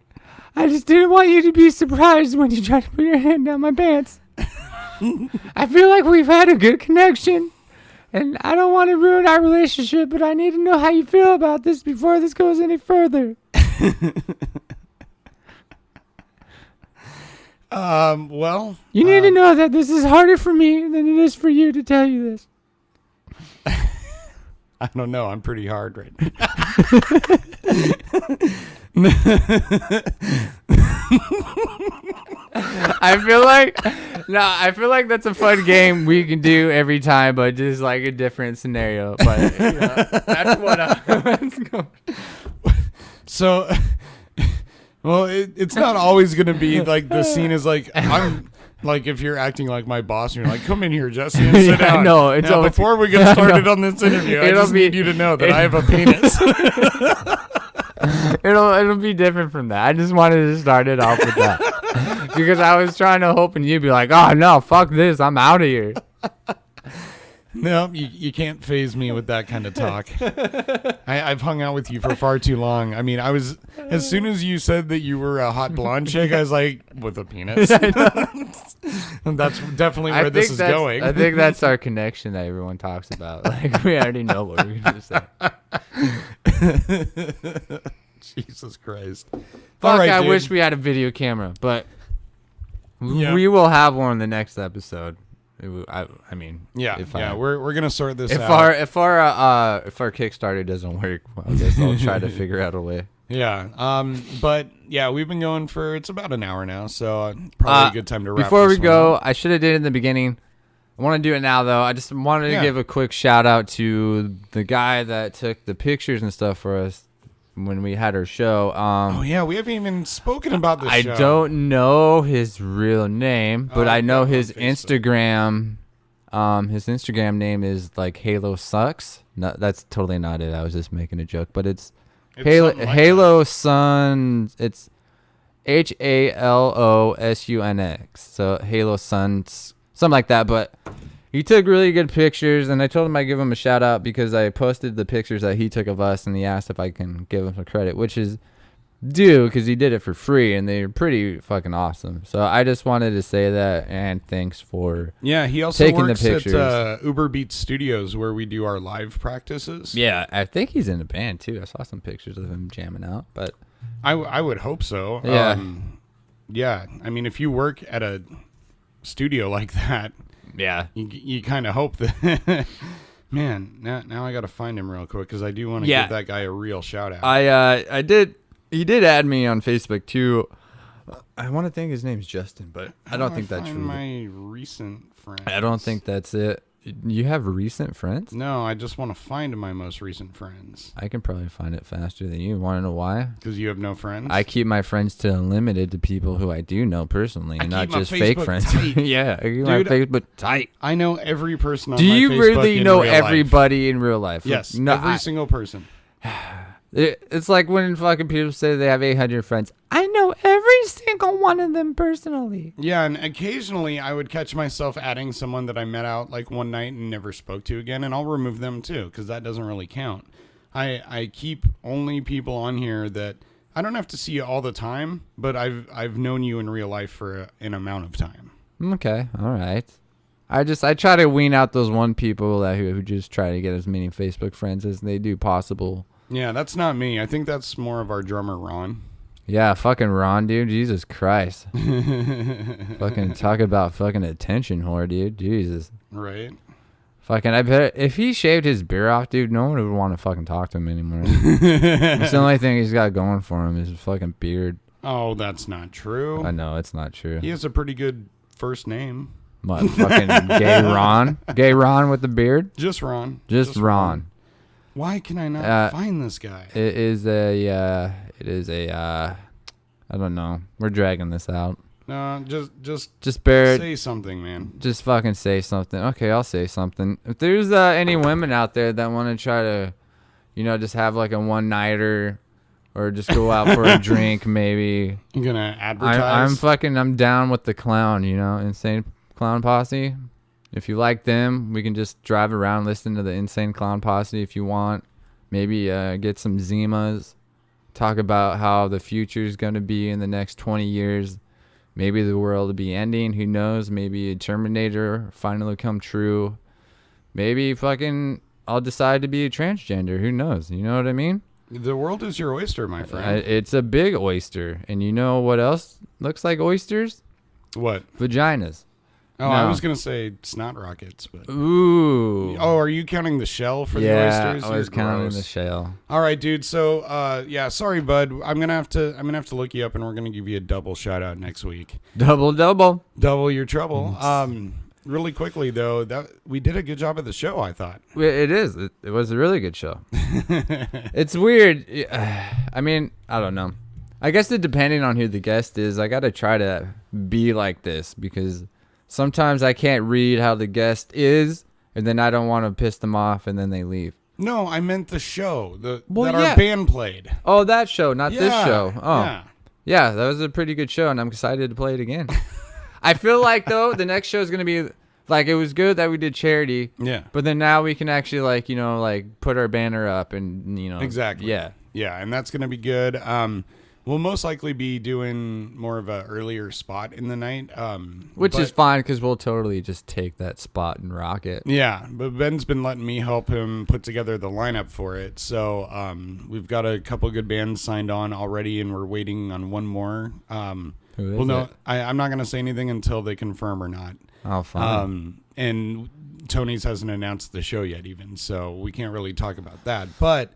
I just didn't want you to be surprised when you tried to put your hand down my pants. I feel like we've had a good connection, and I don't want to ruin our relationship, but I need to know how you feel about this before this goes any further. Well, You need to know that this is harder for me than it is for you to tell you this. I don't know. I'm pretty hard right I feel like that's a fun game we can do every time, but just like a different scenario. But that's what let's go. So, well, it's not always going to be like the scene is like, I'm like, if you're acting like my boss and you're like, come in here, Jesse, and sit down. No, it's now, always, before we get started on this interview, I just need you to know that I have a penis. It'll be different from that. I just wanted to start it off with that. Because I was trying to hope and you'd be like, oh no, fuck this, I'm out of here. No, you can't phase me with that kind of talk. I've hung out with you for far too long. I mean, as soon as you said that you were a hot blonde chick, I was like, with a penis. And that's definitely where this is going. I think that's our connection that everyone talks about. Like, we already know what we're going to say. Jesus Christ. Fuck, right, I dude. wish we had a video camera, but Yeah. we will have one in the next episode. I mean, we're gonna sort this out. If our Kickstarter doesn't work, I guess I'll try to figure out a way. Yeah. But yeah, we've been going for it's about an hour now, so probably a good time to wrap. Before this we go, one up. I should have did it in the beginning. I want to do it now though. I just wanted to give a quick shout out to the guy that took the pictures and stuff for us when we had our show. Oh yeah, we haven't even spoken about this. I show. don't know his real name, but I know his Facebook. Instagram. His Instagram name is like Halo Sucks. No, that's totally not it. I was just making a joke, but it's Halo something like Halo Sun. It's HALOSUNX. So Halo Suns, something like that. But he took really good pictures, and I told him I'd give him a shout out because I posted the pictures that he took of us, and he asked if I can give him some credit, which is due because he did it for free, and they're pretty fucking awesome. So I just wanted to say that, and thanks for he also taking works the pictures. at Uber Beats Studios where we do our live practices. Yeah, I think he's in the band too. I saw some pictures of him jamming out, but I would hope so. Yeah. Yeah. I mean, if you work at a studio like that, yeah, you kind of hope that. Man, now I got to find him real quick because I do want to give that guy a real shout out. I did. He did add me on Facebook too. I want to think his name's Justin, but I don't think that's true. My recent friends. I don't think that's it. You have recent friends? No, I just want to find my most recent friends. I can probably find it faster than you. Want to know why? Because you have no friends? I keep my friends to unlimited to people who I do know personally, and not just fake friends. Yeah, I keep my Facebook tight. I know every person on do my Facebook. Do you really know real everybody in real life? Yes, no, every single person. It's like when fucking people say they have 800 friends. I know every single one of them personally. Yeah, and occasionally I would catch myself adding someone that I met out like one night and never spoke to again, and I'll remove them too because that doesn't really count. I keep only people on here that I don't have to see you all the time, but I've known you in real life for an amount of time. Okay, all right. I try to wean out those one people who just try to get as many Facebook friends as they do possible. Yeah, that's not me. I think that's more of our drummer, Ron. Yeah, fucking Ron, dude. Jesus Christ. Fucking talk about fucking attention whore, dude. Jesus. Right. Fucking, I bet if he shaved his beard off, dude, no one would want to fucking talk to him anymore. It's the only thing he's got going for him is his fucking beard. Oh, that's not true. I know, it's not true. He has a pretty good first name. What, fucking gay Ron? Gay Ron with the beard? Just Ron. Just Ron. Why can I not find this guy? It is a, I don't know. We're dragging this out. No, just say something, man. Just fucking say something. Okay, I'll say something. If there's any women out there that want to try to, just have like a one-nighter or just go out for a drink, maybe. I'm gonna advertise. I'm down with the clown, Insane Clown Posse. If you like them, we can just drive around, listen to the Insane Clown Posse if you want. Maybe get some Zimas, talk about how the future is going to be in the next 20 years. Maybe the world will be ending. Who knows? Maybe a Terminator finally come true. Maybe fucking I'll decide to be a transgender. Who knows? You know what I mean? The world is your oyster, my friend. It's a big oyster. And you know what else looks like oysters? What? Vaginas. Oh, no. I was going to say snot rockets. But... Ooh. Oh, are you counting the shell for the oysters? Yeah, I was counting the shell. All right, dude. So, sorry, bud. I'm going to have to look you up, and we're going to give you a double shout-out next week. Double. Double your trouble. Really quickly, though, that we did a good job of the show, I thought. It is. It was a really good show. It's weird. I mean, I don't know. I guess depending on who the guest is, I got to try to be like this because... sometimes I can't read how the guest is, and then I don't want to piss them off, and then they leave. No, I meant the show our band played. Oh, that show, not this show. Oh, yeah, that was a pretty good show, and I'm excited to play it again. I feel like, though, the next show is going to be, like, it was good that we did charity. Yeah. But then now we can actually, put our banner up and, Exactly. Yeah. Yeah, and that's going to be good. We'll most likely be doing more of an earlier spot in the night. Which is fine because we'll totally just take that spot and rock it. Yeah, but Ben's been letting me help him put together the lineup for it. So we've got a couple good bands signed on already, and we're waiting on one more. Who is it? I'm not going to say anything until they confirm or not. Oh, fine. And Tony's hasn't announced the show yet even, so we can't really talk about that. But...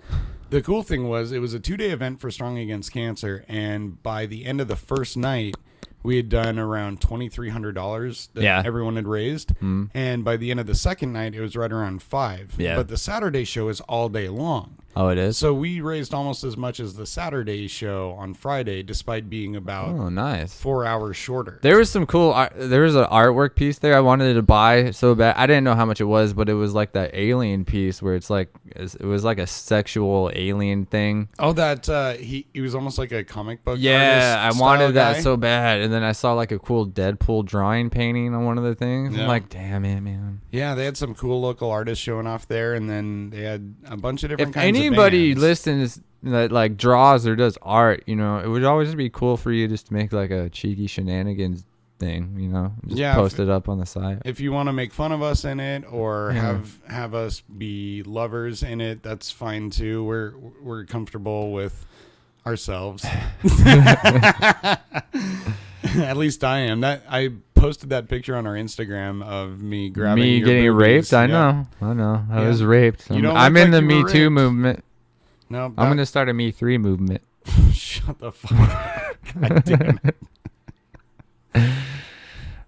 the cool thing was it was a 2-day event for Strong Against Cancer, and by the end of the first night, we had done around $2,300 that everyone had raised, and by the end of the second night, it was right around $5,000. Yeah. But the Saturday show is all day long. Oh, it is? So we raised almost as much as the Saturday show on Friday, despite being about Oh, nice. 4 hours shorter. There was some cool there was an artwork piece there I wanted to buy so bad. I didn't know how much it was, but it was like that alien piece where it's like it was like a sexual alien thing. Oh, that he was almost like a comic book Yeah, I artist wanted style that guy. so bad. And then I saw like a cool Deadpool drawing painting on one of the things. Yeah. I'm like, damn it, man. Yeah, they had some cool local artists showing off there, and then they had a bunch of different If kinds anybody of bands. listens that like draws or does art, you know, it would always be cool for you just to make like a cheeky shenanigans thing, you know, just Yeah, post it up on the site. If you want to make fun of us in it or Yeah. have us be lovers in it, that's fine too. We're comfortable with ourselves. At least I am. That I posted that picture on our Instagram of me grabbing Me your getting boobies. raped? I Yeah. know. I Yeah. was raped. You don't I'm look in like the you Me were Too raped. movement. No, I'm going to start a Me 3 movement. shut the fuck up. God damn it.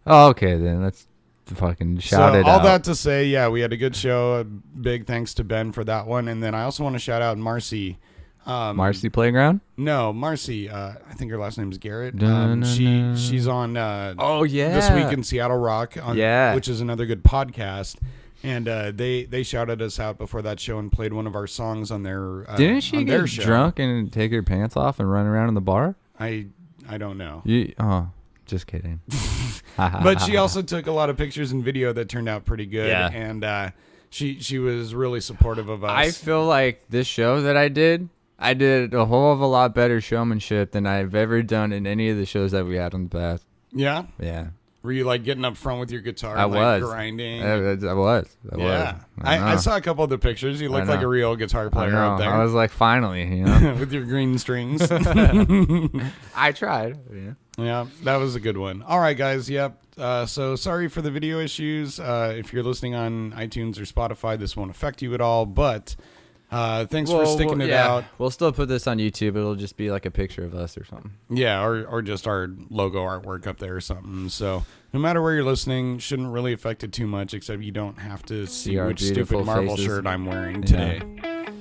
Oh, okay, then let's fucking shout So it all out. that to say, yeah, we had a good show. A big thanks to Ben for that one, and then I also want to shout out Marcy. Marcy Playground? No, Marcy. I think her last name is Garrett. Dun, dun, dun. She's on. Oh, yeah. This Week in Seattle Rock. Yeah. Which is another good podcast. And they shouted us out before that show and played one of our songs on their. Didn't she on their get show. drunk and take her pants off and run around in the bar? I don't know. Just kidding. But she also took a lot of pictures and video that turned out pretty good. Yeah. And she was really supportive of us. I feel like this show that I did a whole of a lot better showmanship than I've ever done in any of the shows that we had in the past. Yeah. Yeah. Were you like getting up front with your guitar? I and, like, was. grinding. I was. Yeah. I know. saw a couple of the pictures. You looked know. like a real guitar I player know. up there. I was like, finally, you know. with your green strings. I tried. Yeah. Yeah, that was a good one. All right, guys. Yep. So sorry for the video issues. If you're listening on iTunes or Spotify, this won't affect you at all. But thanks for sticking it out. We'll still put this on YouTube. It'll just be like a picture of us or something. Yeah, or just our logo artwork up there or something. So no matter where you're listening, shouldn't really affect it too much, except you don't have to see our which beautiful stupid Marvel faces. shirt I'm wearing today.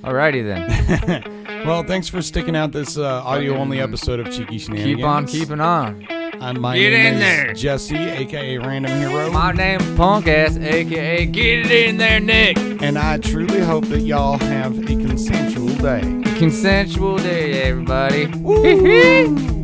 Alrighty then. Well, thanks for sticking out this audio-only episode of Cheeky Shenanigans. Keep on keeping on. My Get name in is there. Jesse, a.k.a. Random Hero. My name's Punk Ass, aka Get It In There, Nick. And I truly hope that y'all have a consensual day. Consensual day, everybody. Woo.